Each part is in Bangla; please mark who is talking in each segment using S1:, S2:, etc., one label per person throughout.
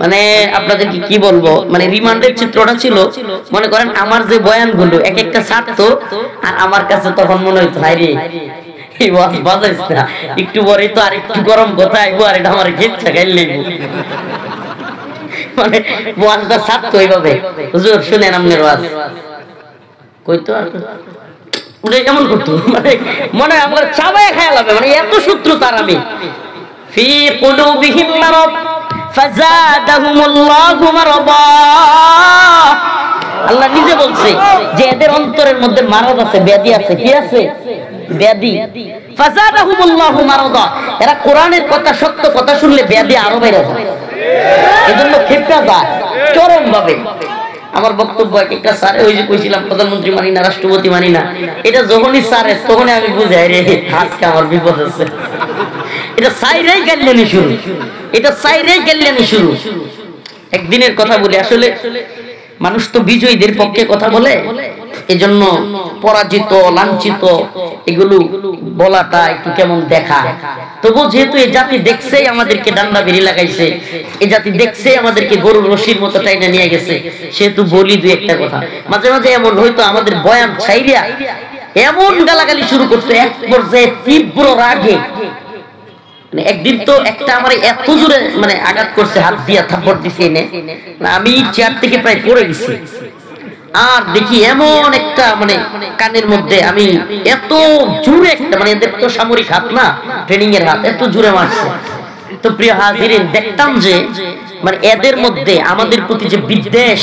S1: মানে আপনাদেরকে কি বলবো, মানে রিমান্ডের চিত্রটা ছিল, মনে করেন আমার যে বয়ানগুলো এক একটা ছাড়তো, আর আমার কাছে তখন মনে হইতো হাই রে এই ওয়াজ বাজাইস না, একটু পরে তো আরেকটু গরম কথা আইবো, আর এটা আমার গেচ্ছা গাইলে মানে ওয়াজটা ছাড়তো এইভাবে, হুজুর শুনেন আপনার ওয়াজ কইতো, আর উনি কেমন করতো, মানে মনে আমরা চাবায় খেয়ালাবে, মানে এত শত্রু তার আমি। ফি কুলুবিহিম মারাদ ফাযাদাহুমুল্লাহু মারাদা, আল্লাহ নিজে বলছে যে এদের অন্তরের মধ্যে মারাদ আছে, ব্যাধি আছে। কি আছে? ব্যাধি। ফাযাদাহুমুল্লাহু মারাদা, এরা কোরআনের কথা সত্য কথা শুনলে ব্যাধি আরো বেড়ে যায়, এজন্য ক্ষেপটা যায় চরম ভাবে। আমার বক্তব্য একটা স্যার, ওই যে কইছিলাম প্রধানমন্ত্রী মানি না, রাষ্ট্রপতি মানি না, এটা যখনই স্যার তখনই আমি বুঝাই রে আজকে আমার বিপদ আছে। এটা সাইরাই গাল্লানি শুরু, এটা সাইরাই গাল্লানি শুরু। একদিনের কথা বলি, আসলে মানুষ তো বিজয়ীদের পক্ষে কথা বলে, এজন্য পরাজিত লাঞ্ছিত এগুলো বলাটা একটু কেমন দেখায়। তবু যেহেতু এই জাতি দেখছেই আমাদেরকে ডান্ডা বেরি লাগাইছে, এই জাতি দেখছেই আমাদেরকে গরুর রশির মতো টাইনা নিয়ে গেছে, সেহেতু বলি দুই একটা কথা। মাঝে মাঝে এমন হয়তো আমাদের বয়ান ছাইরিয়া এমন গালাগালি শুরু করতো, এক পর্যায়ে তীব্র রাগে। একদিন তো একটা আমার এত জোরে মানে আঘাত করছে, হাত দিয়া থাপ্পড় দিছে এনে, আমি চেয়ার থেকে প্রায় পড়ে গেছি। আর দেখি এমন একটা মানে কানের মধ্যে আমি এত জোরে একটা, মানে এদের তো সামরিক হাত না, ট্রেনিং এর হাত, এত জোরে মারছে। তো প্রিয় হাজিরিন, দেখতাম যে মানে এদের মধ্যে আমাদের প্রতি যে বিদ্বেষ,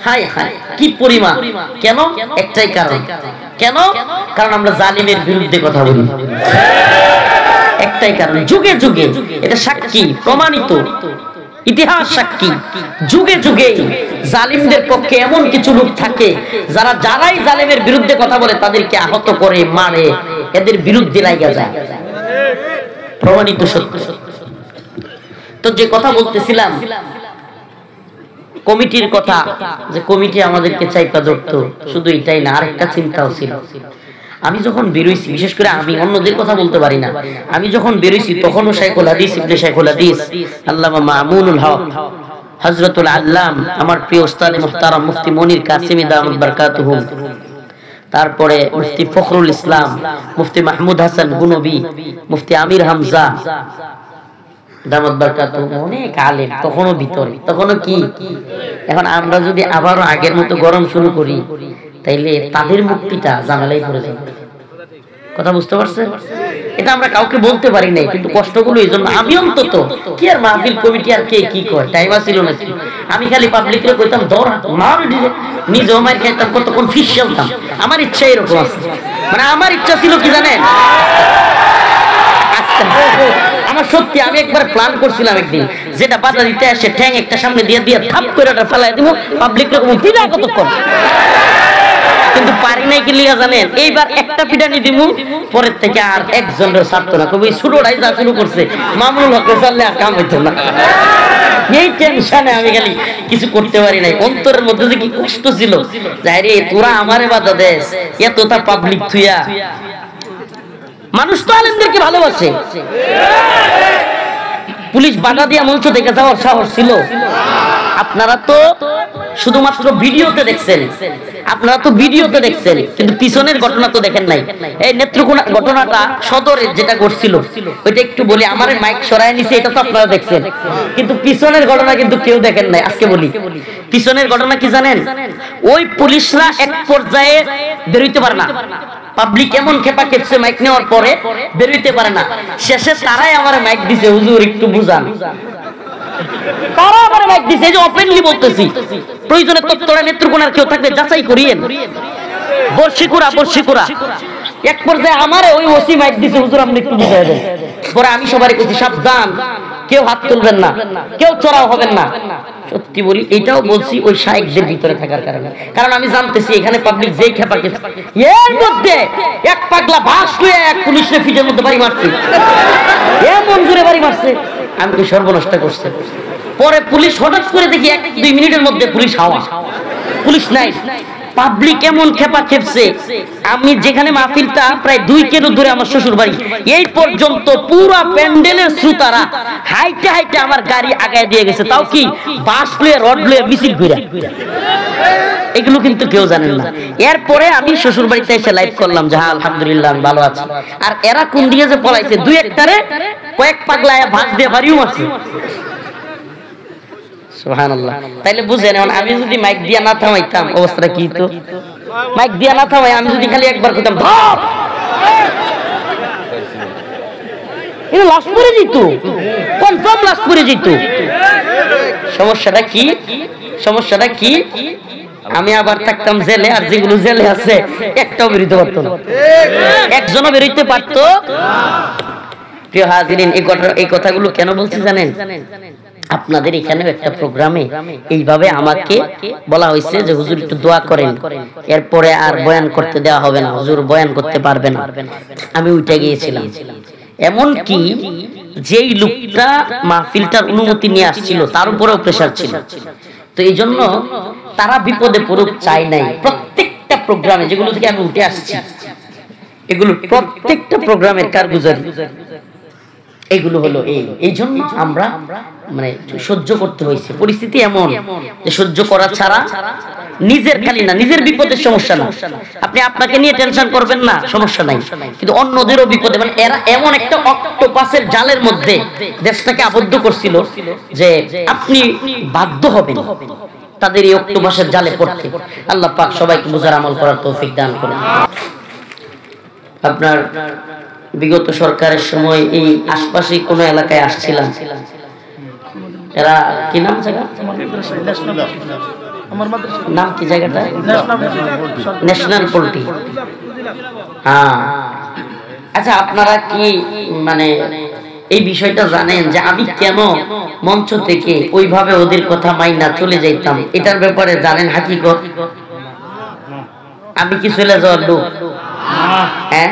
S1: হায় হায় কি পরিমাণ। কেন? একটাই কারণ। কেন? কারণ আমরা জালিমের বিরুদ্ধে কথা বলি, একটাই কারণ। যুগে যুগে এটা সাক্ষী, প্রমাণিত ইতিহাস সাক্ষী, যুগে যুগে জালিমদের পক্ষে এমন কিছু লোক থাকে যারাই জালিমের বিরুদ্ধে কথা বলে তাদেরকে আহত করে, মারে, এদের বিরুদ্ধে লাগা যায়, প্রমাণিত সত্য। তো যে কথা বলতেছিলাম কমিটির কথা, যে কমিটি আমাদেরকে চাইপা ধরতো, শুধু এটাই না, আরেকটা চিন্তাও ছিল। আমি যখন বেরোইছি, বিশেষ করে আমি অন্যদের কথা বলতে পারি না, আমি যখন বেরোইছি তখনও শাইখুল হাদিস ইবনে শাইখুল হাদিস আল্লামা মামুনুল হক হযরতুল আল্লাম, আমার প্রিয় উস্তাদ মুহতারাম মুফতি মনির কাসেমি দামাত বারাকাতুহুম, তারপরে মুফতি ফখরুল ইসলাম, মুফতি মাহমুদ হাসান গুনবী, মুফতি আমির হামজা দামাত বারাকাতুহুম, অনেক আলেম তখনও ভিতরে, তখনও কি। এখন আমরা যদি আবারও আগের মতো গরম শুরু করি তাইলে তাদের মুক্তিটা জানালাই পড়ে যাবে। কথা বুঝতে পারছেন? এটা আমরা কাউকে বলতে পারি নাই, কিন্তু কষ্টগুলো এই জন্য। আমি অন্তত কি আর মাহফিল কমিটি আর কে কি কয়, টাইম ছিল না। আমি খালি পাবলিকরে কইতাম দর মার, নিজেও মার খাইতাম, কতক্ষণ ফিস খেলতাম। আমার ইচ্ছা এরকম আছে, মানে আমার ইচ্ছা ছিল কি জানেন, আমার সত্যি আমি একবার প্ল্যান করছিলাম একদিন, যেটা বাধা দিতে আসে ঠ্যাং একটা সামনে দিয়ে দিয়ে থাপ করে ওটা ফেলাই দিব, পাবলিক রকম দিদা কতক্ষণ, কিন্তু পারি নাই। কি লিগা জানেন, এইবার একটা পিটানি দিমু, পরের থেকে আর একজনের ছাড়তো না, কবি ছোটটাই যা শুরু করছে, মামুনুল হক চাললে আর কাম হইতো না। এই টেনশনে আমি খালি কিছু করতে পারি নাই। অন্তরের মধ্যে যে কি কষ্ট ছিল, যাই রে তোরা আমারে বাধা দেস, এতটা পাবলিক থুইয়া। মানুষ তো আলেমদেরকে ভালোবাসে, পুলিশ বাধা দিয়া মঞ্চ থেকে যাওয়ার সাহস ছিল? আপনারা তো শুধুমাত্র ভিডিওতে দেখছেন, আপনারা তো ভিডিওতে দেখছেন, কিন্তু পিছনের ঘটনা তো দেখেন নাই। এই নেত্রকোনা ঘটনাটা সদরের যেটা ঘটছিল ওইটা একটু বলি, আমার মাইক সরায় নিছে, এটা তো আপনারা দেখছেন, কিন্তু পিছনের ঘটনা কিন্তু কেউ দেখেন নাই। আজকে বলি পিছনের ঘটনা কি জানেন, ওই পুলিশরা এক পর্যায়ে বেরোইতে পারে না, পাবলিক এমন খেপা খেপছে মাইক নেওয়ার পরে বেরোইতে পারে না, শেষে তারাই আমার মাইক দিছে, হুজুর একটু বুঝান। তারা আমার মাইক দিছে, এই যে ওপেনলি বলতেছি, প্রয়োজনে তত্ত্বরা নেত্রকোনার কেউ থাকবে যাচাই করিয়েন, বর্ষিকুরা বর্ষিকুরা। এক পর্যায়ে আমারে ওই ওসি মাইক দিছে, হুজুর আপনি একটু বুঝাই দেন। পরে আমি সবারই কইছি সাবধান, কেউ হাত তুলবেন না, কেউ চড়াও হবেন না। সত্যি বলি এটাও বলছি ওই শাইখদের ভিতরে থাকার কারণে, কারণ আমি জানতেছি এখানে পাবলিক যেই খেপা খেপা, এর মধ্যে এক পাগলা বাস লয়ে এক পুলিশের ফিটের মধ্যে বাড়ি মারছে, এমন জোরে বাড়ি মারছে, আমি তো সর্বনষ্ট করছে। পরে পুলিশ হঠাৎ করে দেখি 1-2 মিনিটের মধ্যে পুলিশ হাওয়া, পুলিশ নাই। পাবলিক এমন খেপা খেপছে, আমি যেখানে মাহফিলটা প্রায় 2 কিলো দূরে আমার শ্বশুর বাড়ি, এই পর্যন্ত পুরো প্যান্ডেলের শ্রোতারা হাইটে হাইটে আমার গাড়ি আগায় দিয়ে গেছে, তাও কি বাস লয়ে রড লয়ে মিছিল ঘুরে। এগুলো কিন্তু কেউ জানেন না। এরপরে আমি শ্বশুর বাড়িতে এসে লাইভ করলাম যে হ্যাঁ আলহামদুলিল্লাহ আমি ভালো আছি। আর এরা কোন দিকে যে পলাইছে, 2-1টারে কয়েক পাগলায় ভাঁজ দিয়ে বাড়িও আছে। সুবহানাল্লাহ। তাইলে বুঝেন এখন আমি যদি মাইক দিয়া না থামাইতাম অবস্থাটা কি হতো। মাইক দিয়া না থামাই আমি যদি খালি একবার কইতাম ধপ, এটা লাশ পড়ে যেত, কনফার্ম লাশ পড়ে যেত। সমস্যাটা কি? সমস্যাটা কি? আমি আবার থাকতাম জেলে, আর যেগুলো জেলে আছে একটাও বেরোতে পারতো না, একজনও বেরোতে পারতো। প্রিয় হাজিরিন, এই কথাগুলো কেন বলছি জানেন? আপনাদের এখানেও একটা প্রোগ্রামে এইভাবে আমাকে বলা হয়েছে যে হুজুর একটু দোয়া করেন, এরপরে আর বয়ান করতে দেওয়া হবে না, হুজুর বয়ান করতে পারবে না। আমি উঠে গিয়েছিলাম। এমন কি যেই লোকটা মাহফিলটার অনুমতি নিয়ে আসছিল তার উপরেও প্রেসার ছিল, তো এই জন্য তারা বিপদে পড়ুক চাই নাই। প্রত্যেকটা প্রোগ্রামে যেগুলো থেকে আমি উঠে আসছি, এগুলো প্রত্যেকটা প্রোগ্রামের কারগুজারি এগুলো হলো এই জন্য আমরা মানে সহ্য করতে হয়েছে। পরিস্থিতি এমন যে সহ্য করা ছাড়া নিজের খালি না, নিজের বিপদের সমস্যা না, আপনি আপনাকে নিয়ে টেনশন করবেন না, সমস্যা নাই, কিন্তু অন্যদেরও বিপদে, মানে এরা এমন একটা অক্টোপাসের জালের মধ্যে দেশটাকে আবদ্ধ করছিল যে আপনি বাধ্য হবেন তাদের এই অক্টোপাসের জালে পড়তে। আল্লাহ পাক সবাইকে বুঝার আমল করার তৌফিক দান করেন। আপনার বিগত সরকারের সময় এই আশপাশে কোন এলাকায় আসছিলাম, এরা কি নাম জায়গা, নাম কি জায়গাটা, ন্যাশনাল পোল্ট্রি। হ্যাঁ, আচ্ছা আপনারা কি মানে এই বিষয়টা জানেন যে আমি কেন মঞ্চ থেকে ওইভাবে ওদের কথা মাইনা চলে যাইতাম? এটার ব্যাপারে জানেন হাকিকত? আমি কি চলে যাওয়ার লোক? হ্যাঁ,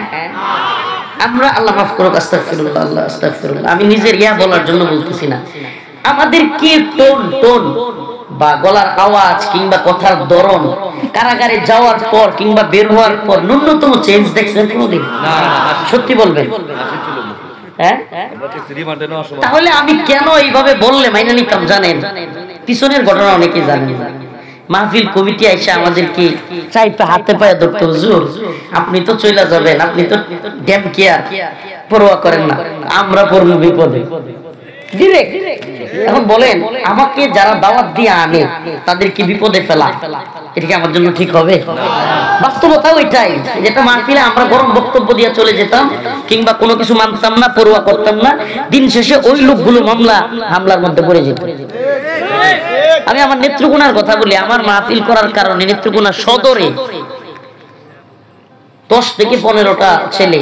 S1: আমরা আল্লাহ মাফ করুক, আস্তাগফিরুল্লাহ, আল্লাহ আস্তাগফিরুল্লাহ, আমি নিজের ইয়া বলার জন্য বলতেছি না। আমাদের কি টোন বা গলার আওয়াজ কিংবা কথার ধরন কারাগারে যাওয়ার পর কিংবা বের হওয়ার পর ন্যূনতম চেঞ্জ দেখছেন কোনদিন? সত্যি বলবেন? হ্যাঁ, তাহলে আমি কেন এইভাবে বললে মাইনা নিতাম জানেন? পিছনের ঘটনা অনেকে জানেন। মাহফিল কমিটি আইসা আমাদেরকে চাইতে হাতে পায়ে ধরতে, হুজুর আপনি তো চলে যাবেন, আপনি তো ড্যাম কেয়ার পরোয়া করেন না, আমরা পড়ব বিপদে ডিরেক্ট। এখন বলেন আমাকে যারা দাওয়াত দিয়ে আনে তাদেরকে বিপদে ফেলা, এটা কি আমার জন্য ঠিক হবে? বাস্তবতা ওইটাই, যেটা মাহফিলে আমরা গরম বক্তব্য দিয়ে চলে যেতাম কিংবা কোনো কিছু মানতাম না, পরোয়া করতাম না, দিন শেষে ওই লোকগুলো হামলার মধ্যে পড়ে যেত। আমি আমার নেত্রকোনার কথা বলি, আমার মাহফিল করার কারণে নেত্রকোনা সদরে 10 থেকে 15টা ছেলে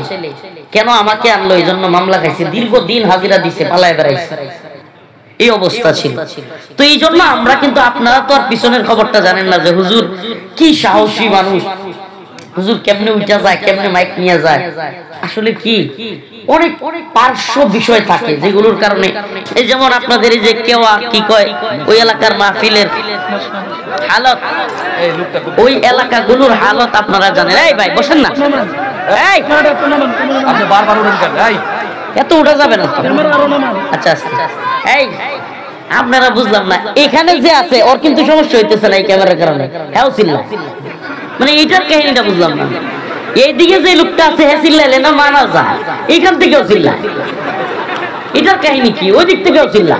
S1: কেন আমাকে আনলো এই জন্য মামলা খাইছে, দীর্ঘদিন হাজিরা দিছে, পালায় বেড়াইছে, এই অবস্থা ছিল। তো এই জন্য আমরা কিন্তু, আপনারা তো আর পিছনের খবরটা জানেন না যে হুজুর কি সাহসী মানুষ, হুজুর কেমনে উঠা যায়, কেমনে মাইক নিয়ে যায়। আসলে কি অনেক পার্শ্ব বিষয় থাকে যেগুলোর কারণে, এই যেমন আপনাদের এই যে কেওয়া কি কয় ওই এলাকার মাহফিলের হালত, ওই এলাকাগুলোর হালত আপনারা জানেন। এই ভাই বসেন না, এই আপনি বারবার উঠেন কেন? এই এত উঠা যাবে না। আচ্ছা আচ্ছা, এই আপনারা বুঝলাম না, এখানে যে আছে ওর কিন্তু সমস্যা হইতেছে না এই ক্যামেরার কারণে, হ্যাঁ ছিল মানে এইটার কাহিনীটা বুঝলাম না। এইদিকে যে লোকটা আছে হ্যাঁ চিল্লাইলে না মানা যায়, এইখান থেকেও চিল্লা, এটার কাহিনী কি? ওই দিক থেকেও চিল্লা,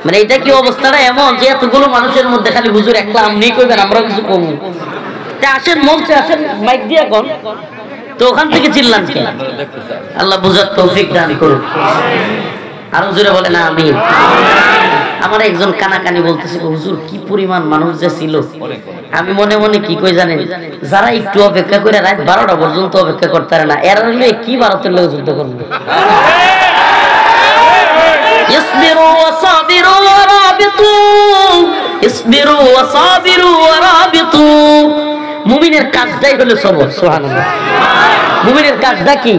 S1: মানে এটা কি অবস্থাটা এমন যে এতগুলো মানুষের মধ্যে খালি হুজুর একলা আপনি কইবেন আমরাও কিছু কমু, আসেন মঞ্চে আসেন মাইক দিয়ে এখন, তো ওখান থেকে চিল্লান কি? আল্লাহ বুঝার তৌফিক দান করুন। আরো জোরে বলে না আমি। আমার একজন কানাকানি বলতেছে হুজুর কি পরিমাণ মানুষ যে ছিল। আমি মনে মনে কি কই জানেন, যারা একটু অপেক্ষা করে রাত 12টা পর্যন্ত অপেক্ষা করতে পারে না, এরা হলে কি ভারতের লোক যুদ্ধ করবে? ইসবিরু ওয়াসাবিরু ওয়ারাবিতু, ইসবিরু ওয়াসাবিরু ওয়ারাবিতু। মুমিনের কাজটাই হলো সবর। সুবহানাল্লাহ। মুমিনের কাজটা কি?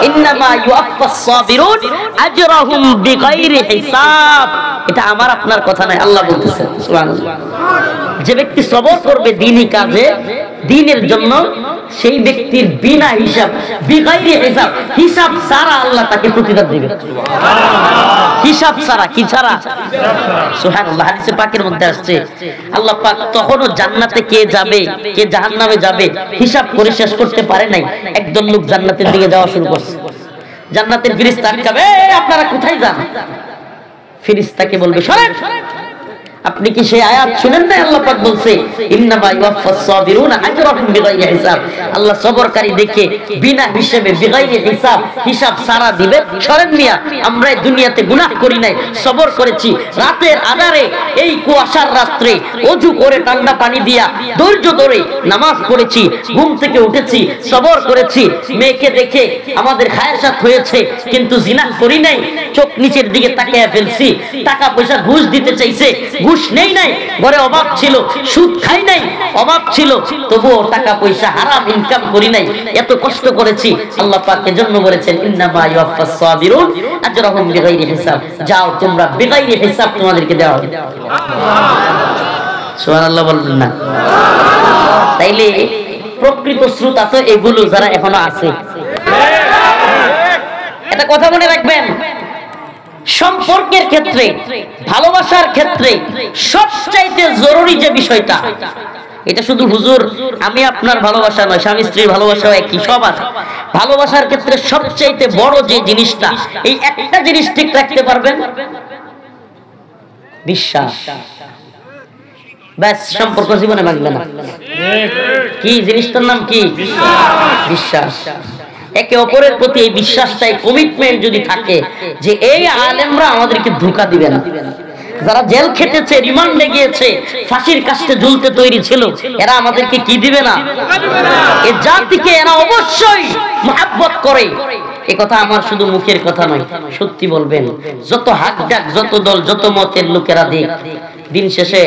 S1: ইন্নামা ইউআফফাস সাবিরুন আজরাহুম বিগাইরি হিসাব। এটা আমার আপনার কথা নয়, আল্লাহ বলতেছেন। সুবহানাল্লাহ। যে ব্যক্তি সবর করবে দ্বীনি কাজে, দ্বীনের জন্য, সেই ব্যক্তির বিনা হিসাব, বিগাইরি হিসাব, হিসাব ছাড়া আল্লাহ তাকে প্রতিদান দিবে। হিসাব ছাড়া, কি ছাড়া? সুবহানাল্লাহ। হাদিসে পাকের মধ্যে আসছে আল্লাহ পাক তখনও জান্নাতে কে যাবে কে জাহান্নামে যাবে হিসাব করে শেষ করতে পারে নাই, একদল লোক জান্নাতের দিকে যাওয়া শুরু করছে। জান্নাতের ফেরেশতা আটকাবে, আপনারা কোথায় যান? ফেরেশতাকে বলবে সরেন। আপনি কি সেই আয়াত শুনেন না? আল্লাহ পাক বলছে ইন্নামা ইউয়াফাস সাবিরুনা আজরাহুম বিগাইরি হিসাব। আল্লাহ সবরকারী দেখে বিনা হিসাবে, বিগাইরি হিসাব, হিসাব সারা দিবে। সরেন মিয়া, আমরা এই দুনিয়াতে গুনাহ করি নাই, সবর করেছি। রাতের আধারে এই কুয়াশার রাত্রে ওযু করে ঠান্ডা পানি দিয়া ধৈর্য ধরে নামাজ পড়েছি, ঘুম থেকে উঠেছি, সবর করেছি। মেয়েকে দেখে আমাদের খায়সাত হয়েছে কিন্তু জিনা করি নাই, চোখ নিচের দিকে তাকিয়ে ফেলছি। টাকা পয়সা ঘুষ দিতে চাইছে, ঘুষ নেই নাই, ঘরে অভাব ছিল, সুদ খাই নাই, অভাব ছিল, তবুও টাকা পয়সা হারাম ইনকাম করি নাই, এত কষ্ট করেছি। আল্লাহ পাক এজন্য বলেছেন ইন্নামা ইউয়াফাস সাবিরুন আজরাহুম বিগাইরি হিসাব। যাও তোমরা বিগাইরি হিসাব তোমাদেরকে দেওয়া হবে। সুবহানাল্লাহ বলবেন না? তাইলে প্রকৃত শ্রোতা তো এগুলো যারা এখনো আছে। এটা কথা মনে রাখবেন, সম্পর্কের ক্ষেত্রে, ভালোবাসার ক্ষেত্রে সবচাইতে জরুরি যে বিষয়টা, এটা শুধু হুজুর আমি আপনার ভালোবাসা নয়, স্বামী স্ত্রীর ভালোবাসা একই, সব আছে। ভালোবাসার ক্ষেত্রে সবচাইতে বড় যে জিনিসটা, এই একটা জিনিস ঠিক রাখতে পারবেন, বিশ্বাস। ব্যাস, সম্পর্ক জীবনে ভাঙবে না। কি জিনিসটার নাম কি? বিশ্বাস। একে অপরের প্রতি এই বিশ্বাসটাই, কমিটমেন্ট যদি থাকে যে এই আলেমরা আমাদেরকে ধোঁকা দিবে না, যারা জেল খেটেছে, রিমান্ডে গিয়েছে, ফাঁসির কাস্টে ঝুলতে তৈরি ছিল, এরা আমাদেরকে কি দিবে না? এই জাতিকে এরা অবশ্যই মহব্বত করে। এ কথা আমার শুধু মুখের কথা নয়, সত্যি বলবেন। যত হাক ডাক, যত দল, যত মতের লোকেরা দেখ, দিন শেষে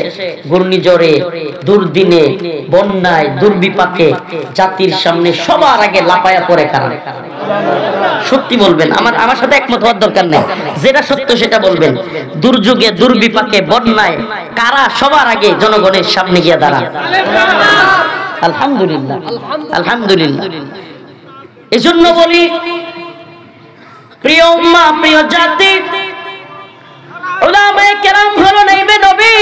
S1: ঘূর্ণিঝড়ে, দুর্দিনে, বন্যায়, দুর্বিপাকে জাতির সামনে সবার আগে লাপায়া পড়ে কারা? সত্যি বলবেন, আমার সাথে একমত হওয়ার দরকার নেই, যেটা সত্য সেটা বলবেন। দুর্যোগে, দুর্বিপাকে, বন্যায় কারা সবার আগে জনগণের সামনে গিয়ে দাঁড়ায়? আলহামদুলিল্লাহ, আলহামদুলিল্লাহ। এজন্য বলি, প্রিয় উম্মাহ, প্রিয় জাতি, উলামায়ে কেরাম হলো নাইবে নবী।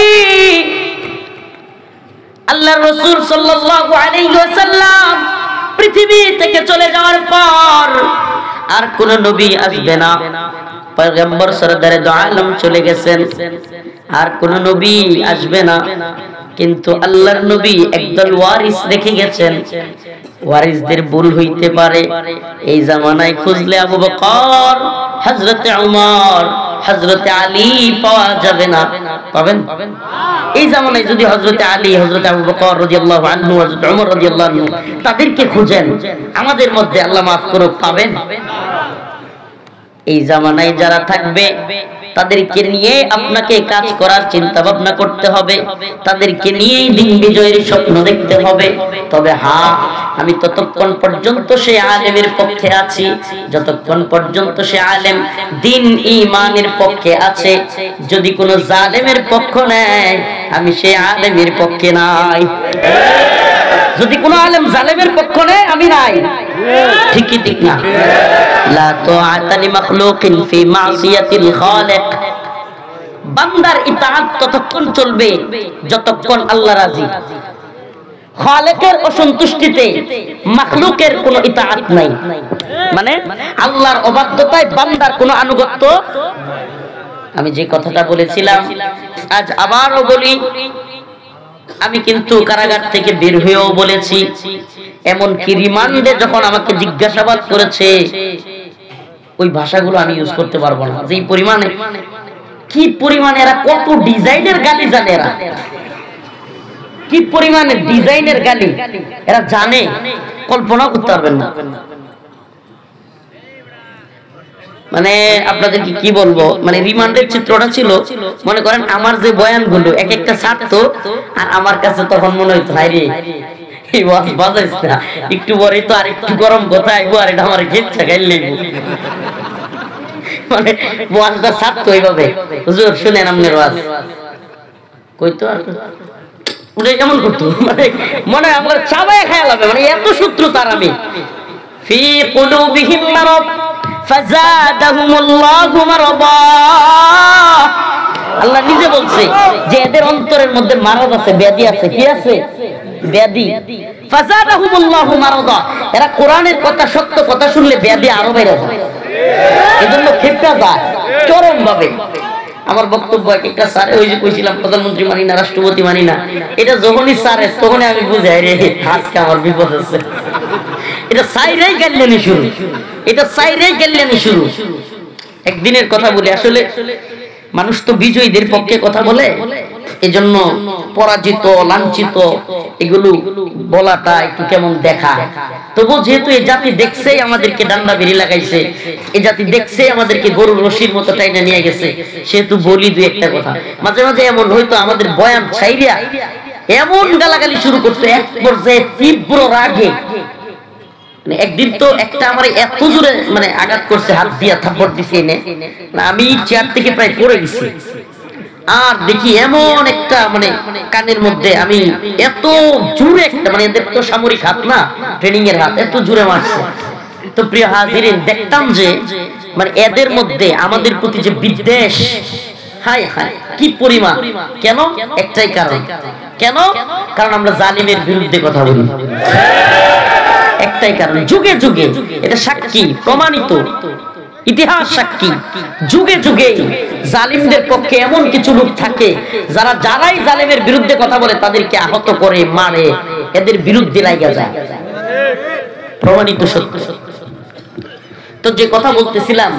S1: আল্লাহর রাসূল সাল্লাল্লাহু আলাইহি ওয়াসাল্লাম পৃথিবী থেকে চলে যাওয়ার পর আর কোন নবী আসবে না। পয়গম্বর সরদারে দু আলম চলে গেছেন, আর কোন নবী আসবে না। কিন্তু আল্লাহর নবী একদল ওয়ারিস রেখে গেছেন। ওয়ারিসদের ভুল হইতে পারে, এই জামানায় খুঁজলে আবু বকর, হযরতে ওমর, হযরতে আলী পাওয়া যাবে না। পাবেন? এই জামানায় যদি হযরতে আলী, হযরতে আবু বকর রাদিয়াল্লাহু আনহু, হযরতে ওমর রাদিয়াল্লাহু আনহু তাদেরকে খুঁজেন, আমাদের মধ্যে আল্লাহ মাফ করুক, পাবেন? এই জামানায় যারা থাকবে তাদেরকে নিয়ে আপনাকে কাজ করার চিন্তা ভাবনা করতে হবে, তাদেরকে নিয়েই দিন বিজয়ের স্বপ্ন দেখতে হবে। তবে হ্যাঁ, আমি ততক্ষণ পর্যন্ত সে আলেমের পক্ষে আছি যতক্ষণ পর্যন্ত সে আলেম দিন ঈমানের পক্ষে আছে। যদি কোনো জালেমের পক্ষ নেয়, আমি সে আলেমের পক্ষে নাই। যদি কোনো আলেম জালেমের পক্ষ নেয়, আমি নাই। ঠিক কি ঠিক না? লা তুআতা লিমাখলুকিন ফি মাসিয়াতিল খালিক। বান্দার ইতাআত ততক্ষণ চলবে যতক্ষণ আল্লাহ রাজি। খালিকের অসন্তুষ্টিতে মাখলুকের কোনো ইতাআত নাই, মানে আল্লাহর অবাধ্যতায় বান্দার কোনো আনুগত্য। আমি যে কথাটা বলেছিলাম আজ আবারও বলি, আমি কিন্তু কারাগার থেকে বের হয়েও বলেছি, এমনকি রিমান্ডে যখন আমাকে জিজ্ঞাসাবাদ করেছে, ওই ভাষাগুলো আমি ইউজ করতে পারবো না। যেই পরিমাণে, কি পরিমাণে এরা কত ডিজাইনের গালি জানে, এরা কি পরিমাণে ডিজাইনের গালি এরা জানে, কল্পনা করতে পারবেন না। মানে আপনাদেরকে কি বলবো, মানে রিমান্ডের চিত্রটা ছিল, মনে করেন আমার যে বয়ানগুলো এক একটা ছাড়তো, আর আমার কাছে তখন মনে হইতো হাই রে এই ওয়াজ বাজাইস না, একটু পরে তো আর একটু গরম কথা আইবো, আর এটা আমার গেচ্ছা গাইলে মানে ওয়াজটা ছাড়তো এইভাবে, হুজুর শুনেন আপনার ওয়াজ কইতো, আর কেমন করতো মনে হয় আমরা চাবায় খায় লাগবে, মানে এত শত্রু তার। আমি ফি কুলুবিহিম মারাদ ফাযাদাহুমুল্লাহু মারাদা, আল্লাহ নিজে বলছে যে এদের অন্তরের মধ্যে মারাদ আছে, ব্যাধি আছে। কি আছে? ব্যাধি। ফাযাদাহুমুল্লাহু মারাদা, এরা কোরআনের কথা, সত্য কথা শুনলে ব্যাধি আরো বেড়ে যায়, এজন্য ক্ষেপটা যায় চরম ভাবে। আমার বক্তব্য একটা স্যার, ওই যে কইছিলাম প্রধানমন্ত্রী মানি না, রাষ্ট্রপতি মানি না, এটা যখনই স্যারে তখনই আমি বুঝাই রে আজকে আমার বিপদ আছে। এটা সাইরেই গেলেনি শুরু, এটা সাইরেই গেলেনি শুরু। একদিনের কথা বলি, আসলে মানুষ তো বিজয়ীদের পক্ষে কথা বলে, এজন্য পরাজিত লাঞ্ছিত এগুলো বলাটা একটু কেমন দেখা। তবু যেহেতু এই জাতি দেখছে আমাদেরকে ডান্ডা বেরি লাগাইছে, এই জাতি দেখছে আমাদেরকে গরুর রশির মতো টাইনা নিয়ে গেছে, সেহেতু বলি দুই একটা কথা। মাঝে মাঝে এমন হয়তো আমাদের বয়ান ছাইরিয়া এমন গালাগালি শুরু করতে, এক পর্যায়ে তীব্র রাগে, মানে একদিন তো একটা আমার এত জোরে মানে আঘাত করছে, হাত দিয়া থাপ্পড় দিছে এনে, আমি চেয়ার থেকে প্রায় পড়ে গেছি। আর দেখি এমন একটা মানে কানের মধ্যে আমি এত জোরে একটা, মানে এদের তো সামরিক হাত না, ট্রেনিং এর হাত, এত জোরে মারছে। তো প্রিয় হাজিরিন, দেখতাম যে মানে এদের মধ্যে আমাদের প্রতি যে বিদ্বেষ, হাই হাই কি পরিমাণ। কেন? একটাই কারণ। কেন? কারণ আমরা জালিমের বিরুদ্ধে কথা বলি, একটাই কারণ। যুগে যুগে এটা সাক্ষী, প্রমাণিত ইতিহাস সাক্ষী, যুগে যুগে জালিমদের পক্ষে এমন কিছু লোক থাকে যারাই জালিমের বিরুদ্ধে কথা বলে তাদেরকে আহত করে, মারে, এদের বিরুদ্ধে লাগা যায়, প্রমাণিত সত্য। তো যে কথা বলতেছিলাম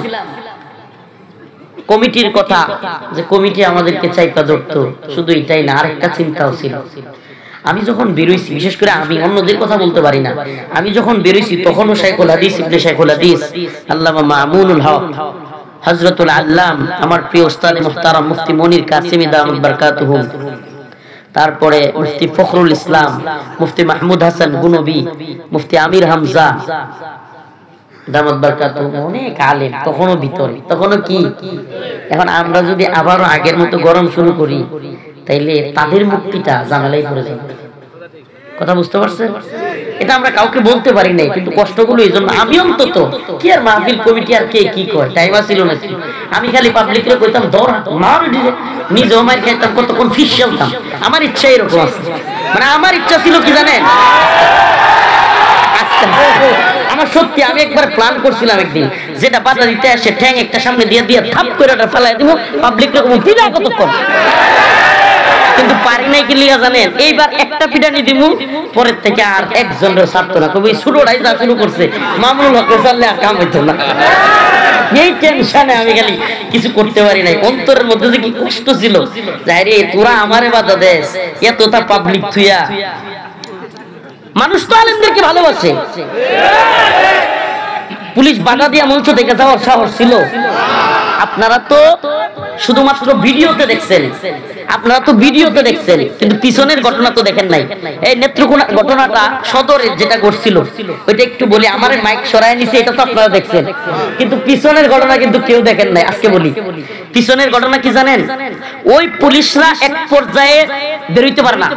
S1: কমিটির কথা, যে কমিটি আমাদেরকে চাইপা ধরতো, শুধু এটাই না, আরেকটা চিন্তাও ছিল। আমি যখন বেরোইছি, বিশেষ করে আমি অন্যদের কথা বলতে পারি না, আমি যখন বেরোইছি তখনও শাইখুল হাদিস ইবনে শাইখুল হাদিস আল্লামা মামুনুল হক হযরতুল আল্লাম, আমার প্রিয় উস্তাদ মুহতারাম মুফতি মনির কাসিমি দামাত বারাকাতুহু, তারপরে মুফতি ফখরুল ইসলাম, মুফতি মাহমুদ হাসান গুনবী, মুফতি আমির হামজা দামাত বারাকাতুহু, অনেক আলেম তখনও ভিতরে, তখনও কি। এখন আমরা যদি আবারও আগের মতো গরম শুরু করি তাইলে তাদের মুক্তিটা জানালাই পড়ে যাবে। কথা বুঝতে পারছেন? এটা আমরা কাউকে বলতে পারি নাই, কিন্তু কষ্টগুলো এই জন্য। আমি অন্তত কি আর মাহফিল কমিটি আর কে কি কয়, টাইম ছিল না। আমি খালি পাবলিকরে কইতাম দৌড় মার, নিজেও মার খাইতাম, কতক্ষণ ফিস খেলতাম। আমার ইচ্ছা এরকম আছে, মানে আমার ইচ্ছা ছিল কি জানেন, আমার সত্যি আমি একবার প্ল্যান করছিলাম একদিন, যেটা বাধা দিতে আসে ঠ্যাং একটা সামনে দিয়ে দিয়ে থাপ করে ওটা ফেলাই দিব, পাবলিক রকম দিনা কতক্ষণ, কিন্তু পারি নাই। কি লিয়া জানেন, এইবার একটা পিটানি দিমু, পরের থেকে আর একজনের ছাড়তো না, কবি ছোটটাই যা শুরু করছে মামুনুল হকের চাললে আর কাম হইতো না। এই টেনশনে আমি খালি কিছু করতে পারি নাই। অন্তরের মধ্যে যে কি কষ্ট ছিল, যাই রে তোরা আমারে বাধা দেস, এত তা পাবলিক থুইয়া। মানুষ তো আলেমদেরকে ভালোবাসে, পুলিশ বাধা দিয়া মঞ্চ থেকে যাওয়ার সাহস ছিল? আপনারা তো শুধুমাত্র ভিডিওতে দেখছেন, আপনারা তো ভিডিওতে দেখছেন, কিন্তু পিছনের ঘটনা তো দেখেন নাই। এই নেত্রকোনা ঘটনাটা সদরে যেটা ঘটছিল ওইটা একটু বলি, আমার মাইক সরায় নিছে, এটা তো আপনারা দেখছেন, কিন্তু পিছনের ঘটনা কিন্তু কেউ দেখেন নাই। আজকে বলি পিছনের ঘটনা কি জানেন, ওই পুলিশরা এক পর্যায়ে বেরোইতে পারে না,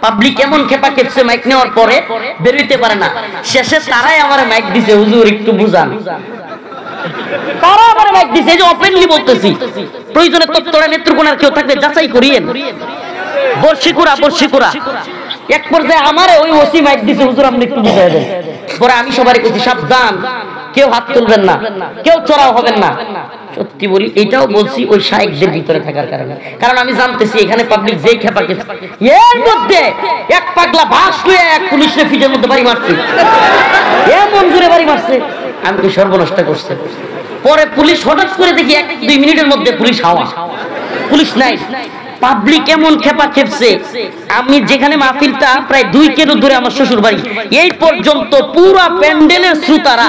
S1: পাবলিক এমন খেপা খেপছে মাইক নেওয়ার পরে বেরোইতে পারে না, শেষে তারাই আমার মাইক দিছে, হুজুর একটু বুঝান। তারা আমার মাইক দিছে, এই যে ওপেনলি বলতেছি, প্রয়োজনে তত্ত্বরা নেত্রকোনার কেউ থাকলে যাচাই করিয়েন, বর্ষিকুরা বর্ষিকুরা। এক পর্যায়ে আমারে ওই ওসি মাইক দিছে, হুজুর আপনি একটু বুঝাই দেন। পরে আমি সবারই কইছি সাবধান, কেউ হাত তুলবেন না, কেউ চড়াও হবেন না। সত্যি বলি এটাও বলছি ওই শায়েখদের ভিতরে থাকার কারণে, কারণ আমি জানতেছি এখানে পাবলিক যেই খেপা খেপা, এর মধ্যে এক পাগলা ভাস হয়ে এক পুলিশের ফিটের মধ্যে বাড়ি মারছে, এমন জোরে বাড়ি মারছে, আমি তো সর্বনষ্ট করছে। পরে পুলিশ হঠাৎ করে দেখি 1-2 মিনিটের মধ্যে পুলিশ হাওয়া, পুলিশ নাই। পাবলিক এমন খেপা খেপছে, আমি যেখানে মাহফিলটা প্রায় 2 কিলো দূরে আমার শ্বশুর বাড়ি, এই পর্যন্ত পুরো প্যান্ডেলের শ্রোতারা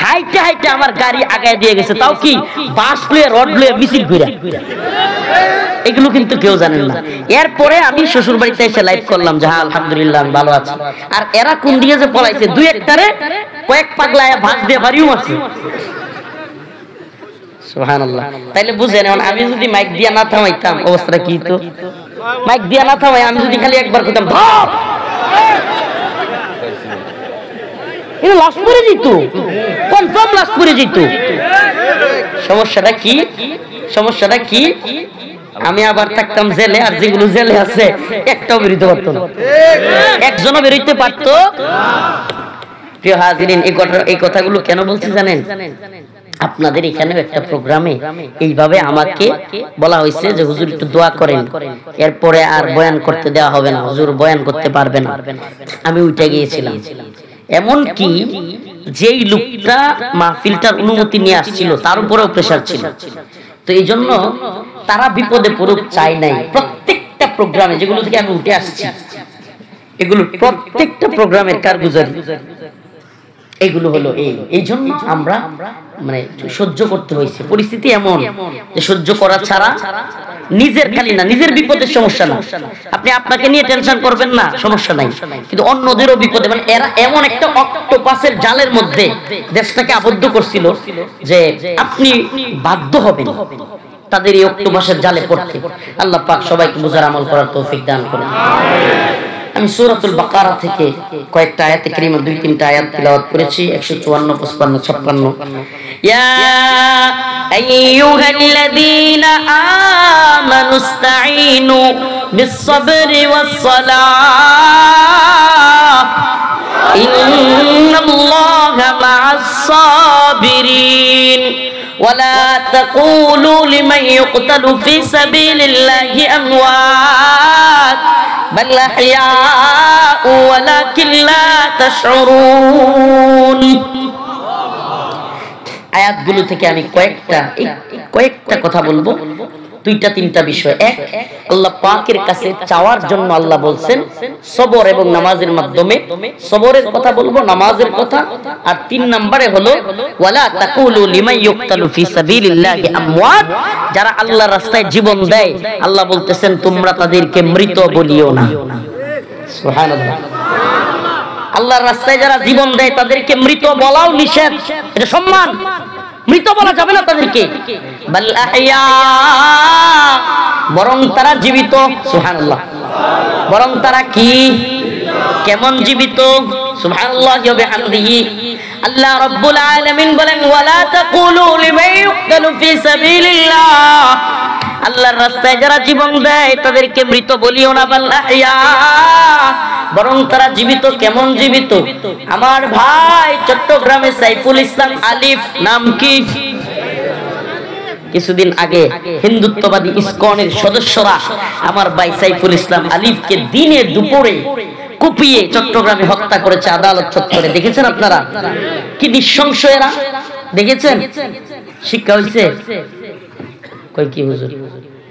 S1: হাইটে হাইটে আমার গাড়ি আগায় দিয়ে গেছে, তাও কি বাস লয়ে রড লয়ে মিছিল ঘুরে। এগুলো কিন্তু কেউ জানেন না। এরপরে আমি শ্বশুর বাড়িতে এসে লাইভ করলাম যে আলহামদুলিল্লাহ আমি ভালো আছি। আর এরা কোন দিকে যে পলাইছে, 2-1টারে কয়েক পাগলায় ভাগ দিয়ে বাড়িও মারছে। সুবহানাল্লাহ। তাইলে বুঝেন, আমি যদি মাইক দিয়া না থামাইতাম অবস্থাটা কি হতো। মাইক দিয়া না থামাই, আমি যদি খালি একবার কইতাম ধর, এটা লাশ পড়ে যেত, কনফার্ম লাশ পড়ে যেত। সমস্যাটা কি? সমস্যাটা কি? আমি আবার থাকতাম জেলে, আর যেগুলো জেলে আছে একটাও বেরোতে পারতো না, একজনও বেরোতে পারতো। প্রিয় হাজিরিন, এই কথাগুলো কেন বলছি জানেন? আপনাদের এখানেও একটা প্রোগ্রামে এইভাবে আমাকে বলা হয়েছে যে হুজুর একটু দোয়া করেন, এরপরে আর বয়ান করতে দেওয়া হবে না, হুজুর বয়ান করতে পারবে না। আমি উঠে গিয়েছিলাম। এমন কি যেই লোকটা মাহফিলটার অনুমতি নিয়ে আসছিল তার উপরেও প্রেসার ছিল, তো এই জন্য তারা বিপদে পড়ুক চাই নাই। প্রত্যেকটা প্রোগ্রামে যেগুলো থেকে আমি উঠে আসছি, এগুলো প্রত্যেকটা প্রোগ্রামের কারগুজারি এগুলো হলো এই জন্য আমরা মানে সহ্য করতে হয়েছে। পরিস্থিতি এমন যে সহ্য করা ছাড়া, নিজের খালি না, নিজের বিপদের সমস্যা না, আপনি আপনাকে নিয়ে টেনশন করবেন না, সমস্যা নাই, কিন্তু অন্যদেরও বিপদে, মানে এরা এমন একটা অক্টোপাসের জালের মধ্যে দেশটাকে আবদ্ধ করছিল যে আপনি বাধ্য হবেন তাদের এই অক্টোপাসের জালে পড়তে। আল্লাহ পাক সবাইকে বুঝার আমল করার তৌফিক দান করুন। আমি সূরাতুল বাকারা থেকে কয়েকটা আয়াতে কারিমা, 2-3টা আয়াত তিলাওয়াত করেছি, 154, 55, 56। ইয়া আইয়ুহাল্লাযীনা আমানুস্তাঈনু বিস-সাবরি ওয়াস-সালাহ ইন্নাল্লাহা মা'আস-সাবিরিন ওয়ালা তাকুলু লিমান ইউকতালু ফি সাবিলিল্লাহি আমওয়াত بل أحياء ولكن لا تشعرون। আয়াতগুলো থেকে আমি কয়েকটা কথা বলবো, 2-3টা বিষয়। এক, আল্লাহ পাকের কাছে চাওয়ার জন্য আল্লাহ বলছেন সবর এবং নামাজের মাধ্যমে, সবরের কথা বলবো, নামাজের কথা। আর 3 নম্বরে হলো ওয়ালা তাকুলু লিমান ইউকতালু ফি সাবিলিল্লাহি আমওয়াত, যারা আল্লাহর রাস্তায় জীবন দেয় আল্লাহ বলতেছেন তোমরা তাদেরকে মৃত বলিও না। সুবহানাল্লাহ। আল্লাহর রাস্তায় যারা জীবন দেয় তাদেরকে মৃত বলাও নিষেধ, এটা সম্মান, মৃত বলা যাবে না তাদেরকে। বাল আহইয়া, বরং তারা জীবিত। সুবহানাল্লাহ। বরং তারা কি, কেমন জীবিত? সুবহানাল্লাহি ওয়া বিহামদিহি। আল্লাহ রাব্বুল আলামিন বলেন ওয়ালা তাকুলু লিমান ইউকতালু ফি সাবিলিল্লাহ, আল্লাহর রাস্তায় যারা জীবন দেয় তাদেরকে মৃত বলিও না। বাল আহইয়া, বরং তারা জীবিত। কেমন জীবিত? আমার ভাই চট্টগ্রামে সাইফুল ইসলাম আলিফ, নাম কি? কিছুদিন আগে হিন্দুত্ববাদী ইসকনের সদস্যরা আমার ভাই সাইফুল ইসলাম আলিফকে দিনে দুপুরে কুপিয়ে চট্টগ্রামে হত্যা করেছে আদালত চত্বরে। দেখেছেন আপনারা? কি নৃশংস এরা, দেখেছেন? শিক্ষা হয়েছে? কই কি হুজুর,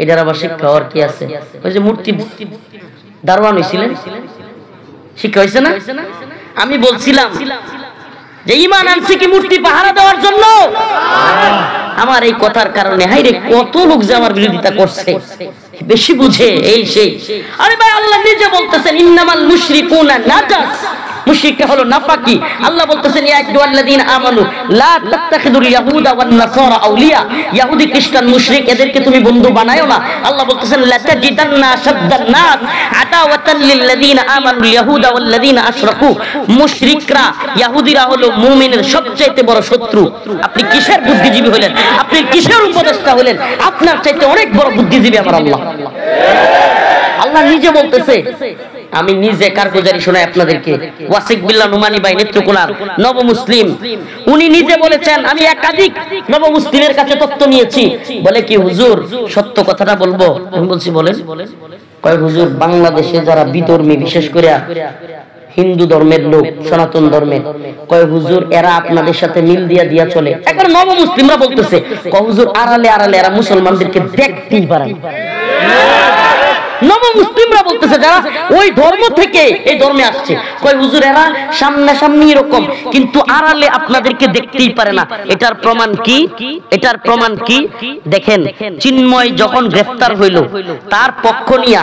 S1: এটার আবার শিক্ষা হওয়ার কি আছে? ওই যে মূর্তি দারোয়ান হয়েছিলেন, শিক্ষা হয়েছে না? আমি বলছিলাম যে ঈমান আনছে কি মূর্তি পাহারা দেওয়ার জন্য? আমার এই কথার কারণে হাইরে কত লোক যে আমার বিরোধিতা করছে, বেশি বুঝে এই সেই। আরে ভাই আল্লাহ নিজে বলতেছেন ইন্নামাল মুশরিকুনা নাজাস, মুশরিকরা হলো নাপাকি। আল্লাহ বলতেছেন ইয়া আইয়ুহাল্লাযীনা আমানু লা তাত্তাখিযুল ইয়াহুদা ওয়ান নাসারা আউলিয়া, ইহুদি খ্রিস্টান মুশরিক এদেরকে তুমি বন্ধু বানায়ো না। আল্লাহ বলতেছেন লা তাজিদান্না আশাদ্দান নাস আদাওয়াতান লিল্লাযীনা আমানুল ইয়াহুদা ওয়াল্লাযীনা আশরাকু, মুশরিকরা ইহুদিরা হলো মুমিনের সবচাইতে বড় শত্রু। আপনি কিসের বুদ্ধিজীবী হলেন? আপনি কিসের উপদেষ্টা হলেন? আপনার চাইতে অনেক বড় বুদ্ধিজীবী আমার আল্লাহ। আল্লাহ নিজে বলতেছে, আমি নিজে কারগুজারি শোনাই আপনাদেরকে। ওয়াসিক বিল্লাহ নুমানি ভাই নেত্রকোনার নব মুসলিম, উনি নিজে বলেছেন, আমি একাধিক নব মুসলিমের কাছে তথ্য নিয়েছি। বলে কি হুজুর সত্য কথাটা বলবো? আমি বলছি বলেন। কয় হুজুর বাংলাদেশে যারা বিধর্মী, বিশেষ করে হিন্দু ধর্মের লোক, সনাতন ধর্মের, কয় হুজুর এরা আপনাদের সাথে মিল দিয়া চলে। এখন নব মুসলিমরা বলতেছে কয় হুজুর আড়ালে আড়ালে এরা মুসলমানদেরকে দেখতেই পারে। নব মুসলিমরা বলতেছে যারা ওই ধর্ম থেকে এই ধর্মে আসছে, কয় হুজুর এরা সামনাসামনি এরকম, কিন্তু আড়ালে আপনাদেরকে দেখতেই পারে না। এটার প্রমাণ কি? এটার প্রমাণ কি? দেখেন চিন্ময় যখন গ্রেফতার হইল, তার পক্ষ নিয়া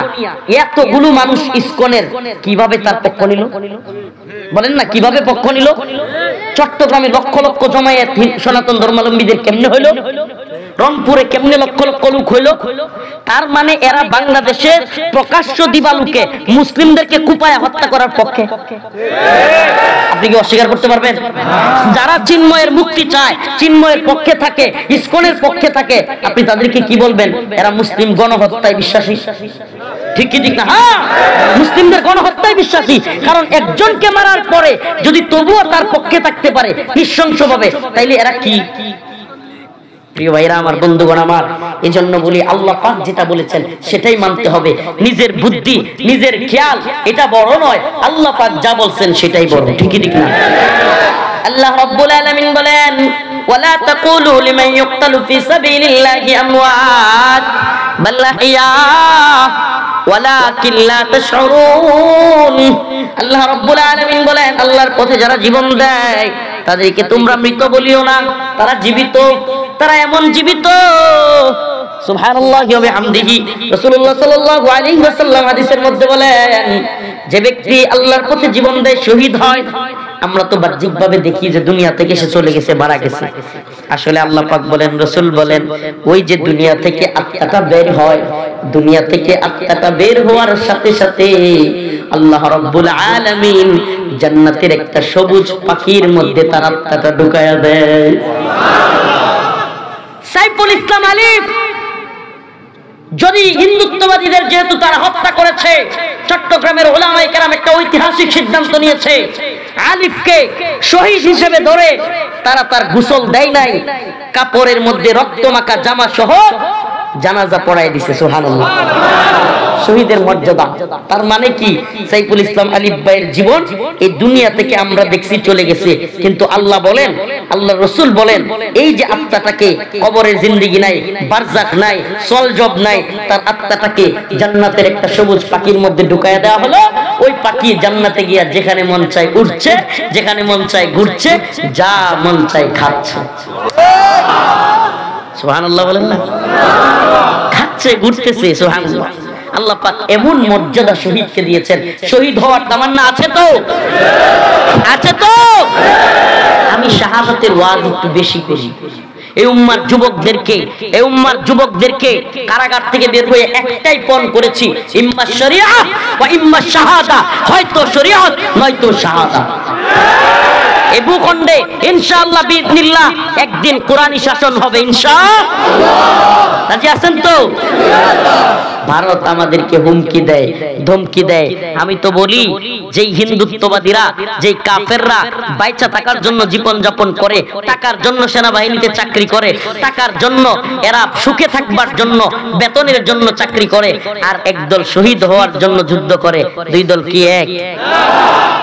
S1: এতগুলো মানুষ ইসকনের কিভাবে তার পক্ষ নিল? বলেন না, কিভাবে পক্ষ নিল? চট্টগ্রামে লক্ষ লক্ষ জমায়েত সনাতন ধর্মাবলম্বীদের কেমনে হইল? রংপুরে কেমনে লক্ষ লক্ষ লোক হইলো? তার মানে এরা বাংলাদেশের প্রকাশ্য দিবালুকে মুসলিমদেরকে কুপায় হত্যা করার পক্ষে। আপনি কি অস্বীকার করতে পারবেন? যারা চিন্ময়ের মুক্তি চায়, চিন্ময়ের পক্ষে থাকে, ইসকনের পক্ষে থাকে, আপনি তাদেরকে কি বলবেন? এরা মুসলিম গণহত্যায় বিশ্বাসী। ঠিক কি ঠিক না? হ্যাঁ, মুসলিমদের গণহত্যায় বিশ্বাসী। কারণ একজনকে মারার পরে যদি তবুও তার পক্ষে থাকতে পারে নৃশংসভাবে, তাইলে এরা কি? প্রিয় ভাইরা আমার, বন্ধুগণ আমার, এই জন্য বলি আল্লাহ পাক যেটা বলেছেন সেটাই মানতে হবে। নিজের বুদ্ধি, নিজের খেয়াল এটা বড় নয়, আল্লাহ পাক যা বলছেন সেটাই বড়। ঠিক ঠিক না? আল্লাহ রাব্বুল আলামিন বলেন, ওয়ালা তাকুলু লিমান ইউকতালু ফি সাবিলিল্লাহি আমওয়াত বাল আহইয়া ওয়ালাকিন লা তাশউরুন। আল্লাহ রাব্বুল আলামিন বলেন, আল্লাহর পথে যারা জীবন দেয় তাদেরকে তোমরা মৃত বলিও না, তারা জীবিত। তারা এমন জীবিত, সুবহানাল্লাহি ওয়া বিহামদিহি। রাসূলুল্লাহ সাল্লাল্লাহু আলাইহি ওয়াসাল্লাম হাদিসের মধ্যে বলেন, যে ব্যক্তি আল্লাহর পথে জীবন দেয়, শহীদ হয়। আমরা তো বাহ্যিকভাবে দেখি যে দুনিয়া থেকে সে চলে গেছে, মারা গেছে। আসলে আল্লাহ পাক বলেন, রাসূল বলেন, ওই যে দুনিয়া থেকে আত্মাটা বের হয়, দুনিয়া থেকে আত্মাটা বের হওয়ার সাথে সাথে আল্লাহ রাব্বুল আলামিন জান্নাতের একটা সবুজ পাখির মধ্যে তার আত্মাটা ঢুকায়া দেয়। সাইফুল ইসলাম আলিফ যদি হিন্দুত্ববাদীদের যেহেতু তারা হত্যা করেছে, চট্টগ্রামের উলামায়ে কেরাম একটা ঐতিহাসিক সিদ্ধান্ত নিয়েছে, আলিফকে শহীদ হিসেবে ধরে তারা তার গোসল দেয় নাই, কাপড়ের মধ্যে রক্তমাখা জামা সহ জানাজা পড়ায় দিছে। সুবহানাল্লাহ, শহীদের মর্যাদা। তার মানে কি? সাইফুল ইসলাম আলিফ ভাইয়ের জীবন এই দুনিয়া থেকে আমরা দেখছি চলে গেছে, কিন্তু আল্লাহ বলেন, আল্লাহ রাসূল বলেন, এই যে আত্মাটাকে কবরের জিন্দেগি নাই, বারজাখ নাই, সলজব নাই, তার আত্মাটাকে জান্নাতের একটা সবুজ পাখির মধ্যে ঢুকায়া দেওয়া হলো। ওই পাখি জান্নাতে গিয়া যেখানে মন চায় উড়ছে, যেখানে মন চায় ঘুরছে, যা মন চায় খাচ্ছে। সুবহানাল্লাহ বলেন না? খাচ্ছে, ঘুরতেছে। সুবহানাল্লাহ। আল্লাহ পাক এমন মর্যাদা শহীদকে দিয়েছেন। শহীদ হওয়ার তামান্না আছে তো? আছে তো? আমি শাহাদাতের ওয়াজ একটু বেশি করি। এই উম্মার যুবকদেরকে কারাগার থেকে বের হয়ে একটাই পণ করেছি, ইম্মা শরিয়াত ওয়া ইম্মা শাহাদা, হয়তো শরিয়ত নয়তো শাহাদা। এই ভূখণ্ডে ইনশাআল্লাহ বিইذনিল্লাহ একদিন কোরআনী শাসন হবে ইনশাআল্লাহ। রাজি আছেন তো? ভারত আমাদেরকে হুমকি দেয়, ধমকি দেয়। আমি তো বলি, যেই হিন্দুত্ববাদীরা, যেই কাফেররা বাইচা থাকার জন্য জীবন যাপন করে, টাকার জন্য সেনাবাহিনীতে চাকরি করে, টাকার জন্য এরা সুখে থাকবার জন্য বেতনের জন্য চাকরি করে, আর একদল শহীদ হওয়ার জন্য যুদ্ধ করে, দুই দল কি এক?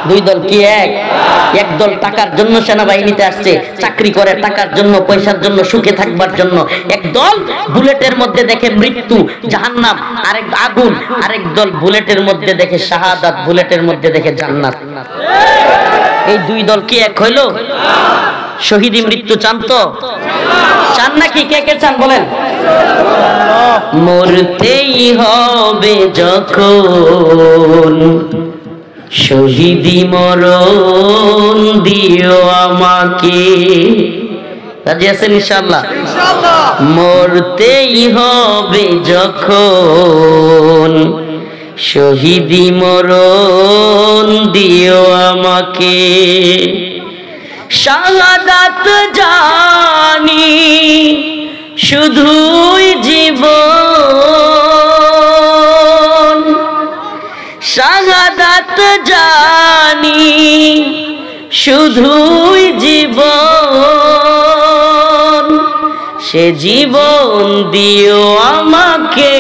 S1: দুই দল কি এক? একদল টাকার জন্য সেনাবাহিনীতে আসছে, চাকরি করে টাকার জন্য, পয়সার জন্য, সুখে থাকবার জন্য। একদল বুলেটের মধ্যে দেখে মৃত্যু, জাহান্নাম, আরেক আগুন। আরেক দল বুলেটের মধ্যে দেখে শাহাদাত, বুলেটের মধ্যে দেখে জান্নাত। এই দুই দল কি এক হইল? শহীদি মৃত্যু চান তো? চান নাকি? কে কে চান বলেন? মরতেই হবে যখন, শহীদি মরণ দিও আমাকে। রাজি আছেন ইনশাআল্লাহ? মরতেই হবে যখন, শহীদি মরণ দিও আমাকে। শাহাদাত জানি শুধুই জীবন, শাহাদাত জানি শুধুই জীবন, সে জীবন দিও আমাকে।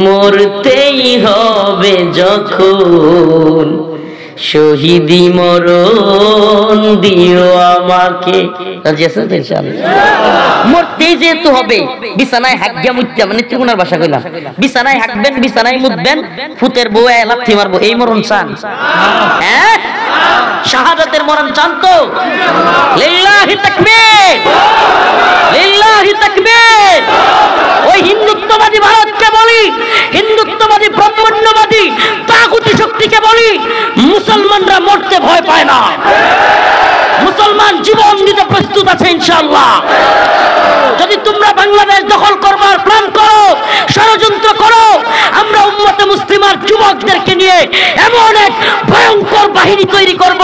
S1: মরতেই হবে যখন, শহীদি মরণ দিও আমাকে। রাজি আছেন তো ইনশাআল্লাহ? মরতেই যেহেতু হবে, বিছানায় হাগিয়া মুত্যা, মানে ত্রিগুণার ভাষা কইলাম, বিছানায় হাগবেন, বিছানায় মুতবেন, ফুতের বউ লাথি মারবো, এই মরণ চান? হ্যাঁ, শাহাদাতের মরণ চান তো? লিল্লাহি তাকবীর, লিল্লাহি তাকবীর। ওই হিন্দুত্ববাদী ভারতকে বলি, হিন্দুত্ববাদী ব্রাহ্মণ্যবাদী তাগুতি শক্তিকে বলি, মুসলমানরা মরতে ভয় পায় না, মুসলমান জীবন দিতে প্রস্তুত। প্রস্তুত আছে ইনশাআল্লাহ। যদি তোমরা বাংলাদেশ দখল করবার প্ল্যান করো, ষড়যন্ত্র করো, আমরা উম্মতে মুসলিমার যুবকদেরকে নিয়ে এমন এক ভয়ঙ্কর বাহিনী তৈরি করব,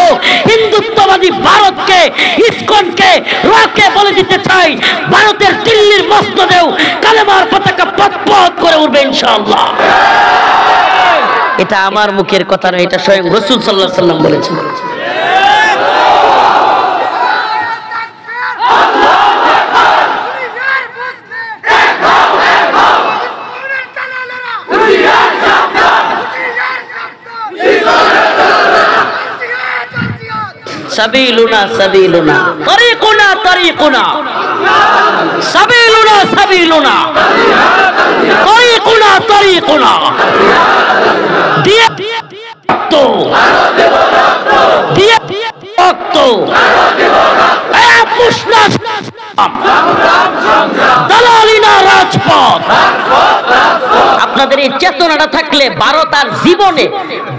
S1: হিন্দুত্ববাদী ভারতকে, ইসকনকে, রকে বলে দিতে চাই, ভারতের দিল্লির মসনদেও কালেমার পতাকা পথ করে উঠবে ইনশাআল্লাহ। এটা আমার মুখের কথা নয়, এটা স্বয়ং রাসূল সাল্লাল্লাহু আলাইহি ওয়াসাল্লাম বলেছেন। সাবিলুনা সাবিলুনা তরিকুনা তরিকুনা সাবিলুনা সাবিলুনা তরিকুনা তরিকুনা দিয়ে তো দিয়ে তো দালালিনা রাজপথ। আপনাদের এই চেতনাটা থাকলে ভারত আর জীবনে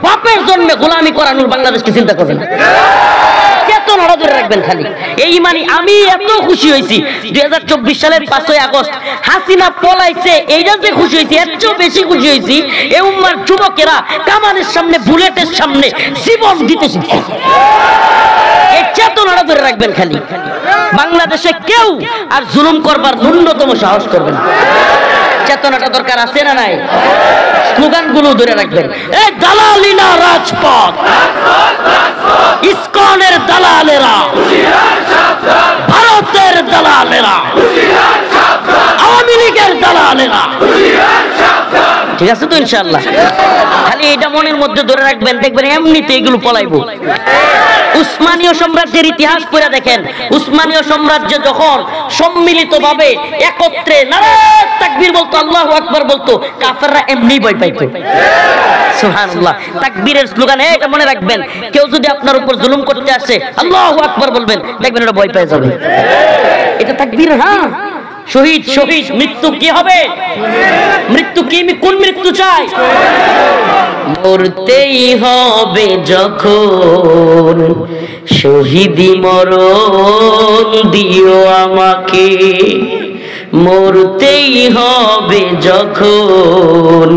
S1: বাপের জন্য গোলামি করানোর বাংলাদেশকে চিন্তা করবেন। চেতনাটা ধরে রাখবেন খালি এই মানে। আমি এত খুশি হয়েছি 2024 সালের 5ই আগস্ট হাসিনা পলাইছে, এইটা যে খুশি হয়েছি, এর চেয়েও বেশি খুশি হয়েছি এই উম্মার যুবকেরা কামানের সামনে, বুলেটের সামনে জীবন দিতে শিখছে। এই চেতনাটা ধরে রাখবেন খালি। বাংলাদেশে কেউ আর জুলুম করবার ন্যূনতম সাহস করবে না। চেতনাটা দরকার আছে না নাই? স্লোগানগুলো ধরে রাখবেন। এই দালালিনা রাজপথ, ইসকনের দালালেরা, ভারতের দালালেরা, আওয়ামী লীগের দালালেরা, ঠিক আছে তো ইনশাআল্লাহ? খালি এটা মনের মধ্যে ধরে রাখবেন, দেখবেন এমনিতে এগুলো পলাইবো। উসমানীয় সাম্রাজ্যের ইতিহাস পড়ে দেখেন, উসমানীয় সাম্রাজ্য যখন সম্মিলিতভাবে একত্রে নারায়ে তাকবীর বলতো, আল্লাহু আকবার বলতো, কাফেররা এমনি ভয় পাইতো। সুবহানাল্লাহ। তাকবীরের স্লোগান এটা মনে রাখবেন। কেউ যদি আপনার উপর জুলুম করতে আসে আল্লাহু আকবার বলবেন, দেখবেন ওরা ভয় পেয়ে যাবে। এটা তাকবীর। হ্যাঁ, শহীদ শহীদ মৃত্যু কি হবে? মৃত্যু কি? কোন মৃত্যু চাই? মরতেই হবে যখন, শহীদি মরণ দিও আমাকে। মরতেই হবে যখন,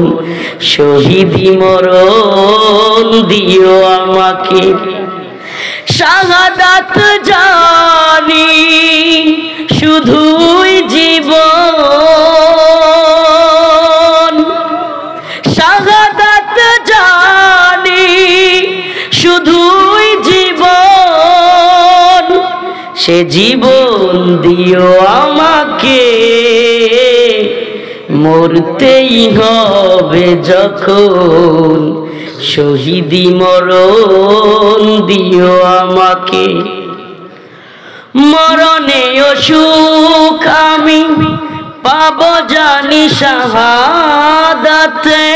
S1: শহীদি মরণ দিও আমাকে। শাহাদাত জানি শুধুই জীবন, শাহাদাত জানি শুধুই জীবন, সে জীবন দিও আমাকে। মরতেই হবে যখন, শহীদি মরণ দিও আমাকে। মরণেও সুখ আমি পাবো জানি শাহাদাতে,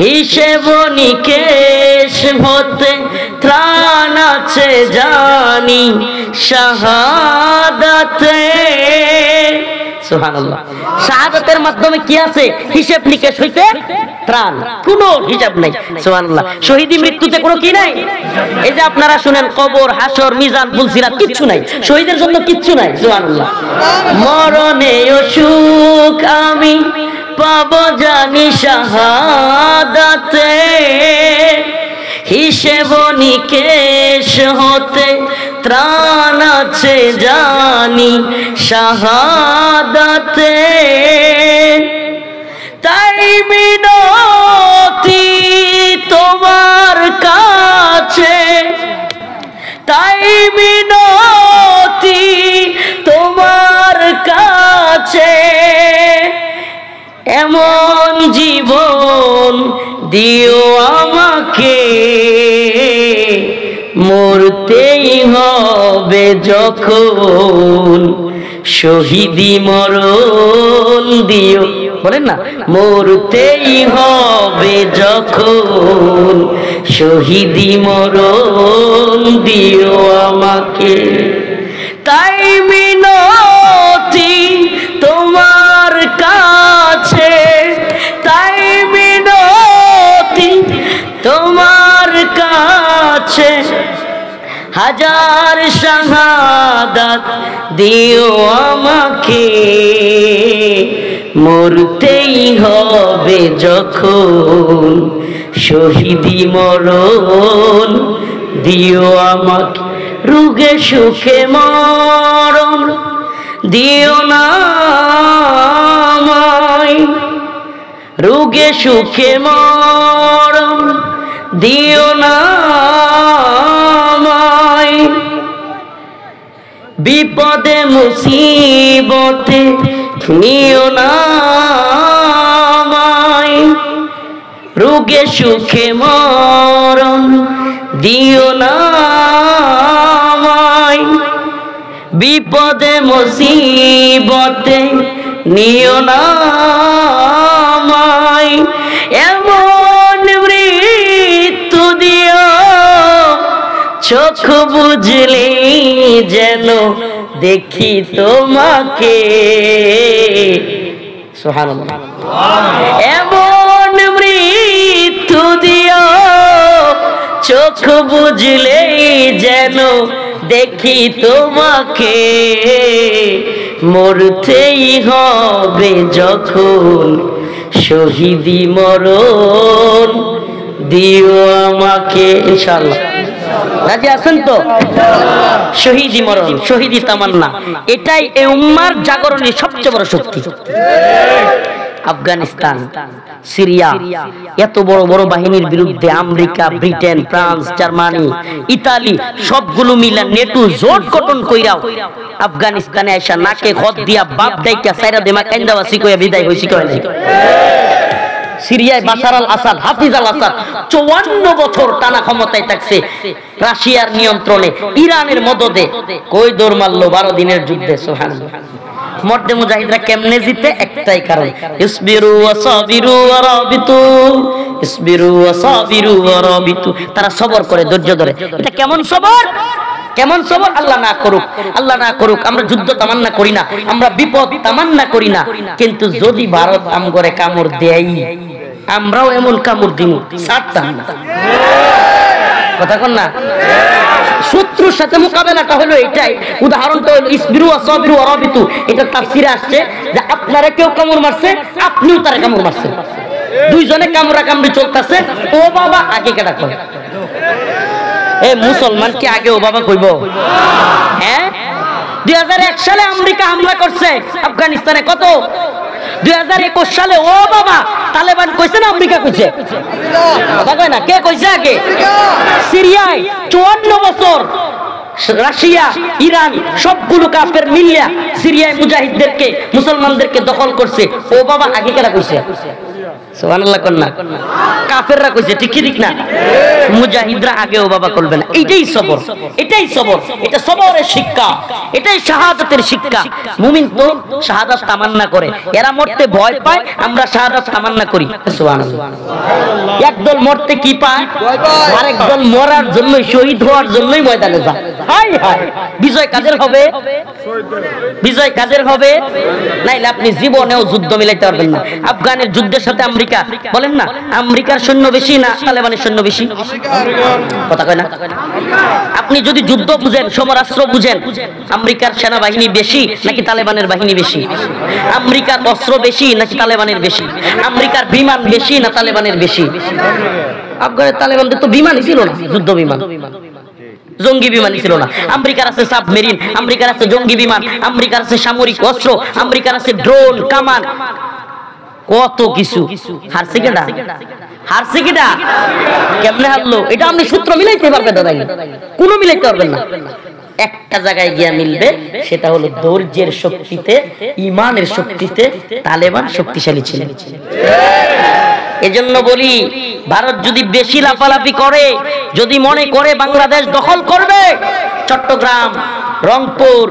S1: হিসেব নিকেশ হতে ত্রাণ আছে জানি শাহাদাতে। সুবহানাল্লাহ। শাহাদাতের মাধ্যমে কি আছে? হিসেব নিকেশ হইতে ত্রাণ, কোনো হিসাব নাই। সুবহানাল্লাহ। শহীদি মৃত্যুতে কোনো কি নাই। এই যে আপনারা শুনেন কবর, হাসর, মিজান, ফুলসিরাত, কিচ্ছু নাই শহীদের জন্য, কিচ্ছু নাই। সুবহানাল্লাহ। মরণেও সুখ আমি পাবো জানি শাহাদাতে, হিসেব নিকেশ হতে ত্রাণ আছে জানি শাহাদাতে। তাই মিনতি তোমার কাছে, তাই মিনতি তোমার কাছে, এমন জীবন দিও আমাকে। মরতেই হবে যখন, শহীদি মরণ দিও। বলেন না, মরতেই হবে যখন, শহীদি মরণ দিও আমাকে। তাই মিনতি তোমার কাছে, তাই মিনতি তোমার কাছে, হাজার দিও আমাকে, মরতেই হবে যখন শহীদি মরণ, দিও আমাকে রোগে সুখে মরণ, দিও না আমায় রোগে সুখে মরণ, দিও না আমায়, বিপদে মুসিবতে নিও না আমায়, রোগে সুখে মরণ, দিও না আমায়, বিপদে মুসিবতে নিও না আমায়, এমন মৃত্যু দিও চোখ বুঝলে যেন দেখি তোমাকে, সুবহানাল্লাহ। এমন মৃত্যু দিও চোখ বুঝলে যেন দেখি তোমাকে, মরতেই হবে যখন শহীদি মরণ, দিও আমাকে। ইনশাআল্লাহ রাজি আছেন তো? শহীদি মরণ, শহীদি তামান্না, এটাই এই উম্মার জাগরণের সবচেয়ে বড় শক্তি। আফগানিস্তান, সিরিয়া, এত বড় বড় বাহিনীর বিরুদ্ধে America, Britain, France, Germany, Italy সবগুলো মিলা নেটো জোট গঠন কইরাও আফগানিস্তানে আইসা নাকে খত দিয়া বাপ দাইকা সাইরা দেমা কান্দাবাসি কইয়া বিদায় হইছি কই নাই? সিরিয়ায় বাশার আল আসাদ, হাফিজ আল আসাদ 54 বছর টানা ক্ষমতায় থাকছে রাশিয়ার নিয়ন্ত্রণে, ইরানের মদদে। কই দৌড় মারলো 12 দিনের যুদ্ধে। সুবহানাল্লাহ। মর্দে মুজাহিদরা কেমনে জিতে? একটাই কারণ, ইসবিরু ওয়া সাবিরু ওয়া রাবিতু, ইসবিরু ওয়া সাবিরু ওয়া রাবিতু। তারা সবর করে, ধৈর্য ধরে। এটা কেমন সবর? কেমন সবর? আল্লাহ না করুক, আল্লাহ না করুক আমরা যুদ্ধ তামান্না করি না, আমরা বিপদ তামান্না করি না, কিন্তু যদি ভারত আমগরে কামড় দেয় আমরাও এমন কামড় দিব ছাড়তাম না। কথা কন না? শত্রুর সাথে মোকাবেলাটা হলো এটাই। উদাহরণটা হলো ইসবিরু ওয়া সাবিরু ওয়া রাবিতু। এটা তাফসীরে আসছে যে আপনারা কেউ কামড় মারছে, আপনিও তারে কামড় মারছেন, দুইজনে কামড়া কামড়ি চলতেছে, ও বাবা আগে কেডা কয়? এ মুসলমান কি আগে ও বাবা কইব? হ্যাঁ, 2001 সালে আমেরিকা হামলা করছে আফগানিস্তানে। কত? 2021 সালে ও বাবা তালেবান কইছে না আমেরিকা কইছে? কথা কয় না? কে কইছে আগে? সিরিয়ায় 54 বছর রাশিয়া, ইরান সবগুলো কাফের মিলিয়া সিরিয়ায় মুজাহিদদেরকে, মুসলমানদেরকে দখল করছে। ও বাবা আগে কেডা কইছে? সুবহানাল্লাহ কোন না? কাফেররা কইছে, ঠিক ঠিক না? মুজাহিদরা আগে ও বাবা করবে না। এইটাই সবর, এটাই সবর, এটা সবরের শিক্ষা, এটাই শাহাদাতের শিক্ষা। মুমিন তো শাহাদাত তামান্না করে, এরা মরতে ভয় পায়, আমরা শাহাদাত তামান্না করি। সুবহানাল্লাহ। একদল মরতে কি পায়? ভয় পায়। আরেকদল মরার জন্য, শহীদ হওয়ার জন্যই ময়দানে যায়। হাই হাই, বিজয় কাদের হবে? বিজয় কাদের হবে? নাইলে আপনি জীবনেও যুদ্ধ মিলাইতে পারবেন না। আফগানের যুদ্ধের সাথে আমেরিকা, বলেন না আমেরিকার সৈন্য বেশি না তালেবানের সৈন্য বেশি? কথা কয় না? আপনি যদি যুদ্ধ বুঝেন, সমরাস্ত্র বুঝেন, আমেরিকার সেনাবাহিনী বেশি নাকি তালেবানের বাহিনী বেশি? আমেরিকার অস্ত্র বেশি নাকি তালেবানের বেশি? আমেরিকার বিমান বেশি না তালেবানের বেশি? আফগানের তালেবানদের তো বিমানই ছিল না, যুদ্ধ বিমান, জঙ্গি বিমানই ছিল না। আমেরিকার আছে সাবমেরিন, আমেরিকার আছে জঙ্গি বিমান, আমেরিকার আছে সামরিক অস্ত্র, আমেরিকার আছে ড্রোন, কামান, কত কিছু। হারছে কেডা? হারছে কেডা? কেমনে হারলো? এটা আপনি সূত্র মিলাইতে পারবেন দাদা? কোনো মিলাইতে পারবেন না। একটা জায়গায় গিয়া মিলবে, সেটা হলো ধৈর্যের শক্তিতে, ঈমানের শক্তিতে তালেবান শক্তিশালী ছিল। এজন্য বলি, ভারত যদি বেশি লাফালাফি করে, যদি মনে করে বাংলাদেশ দখল করবে, চট্টগ্রাম, রংপুর,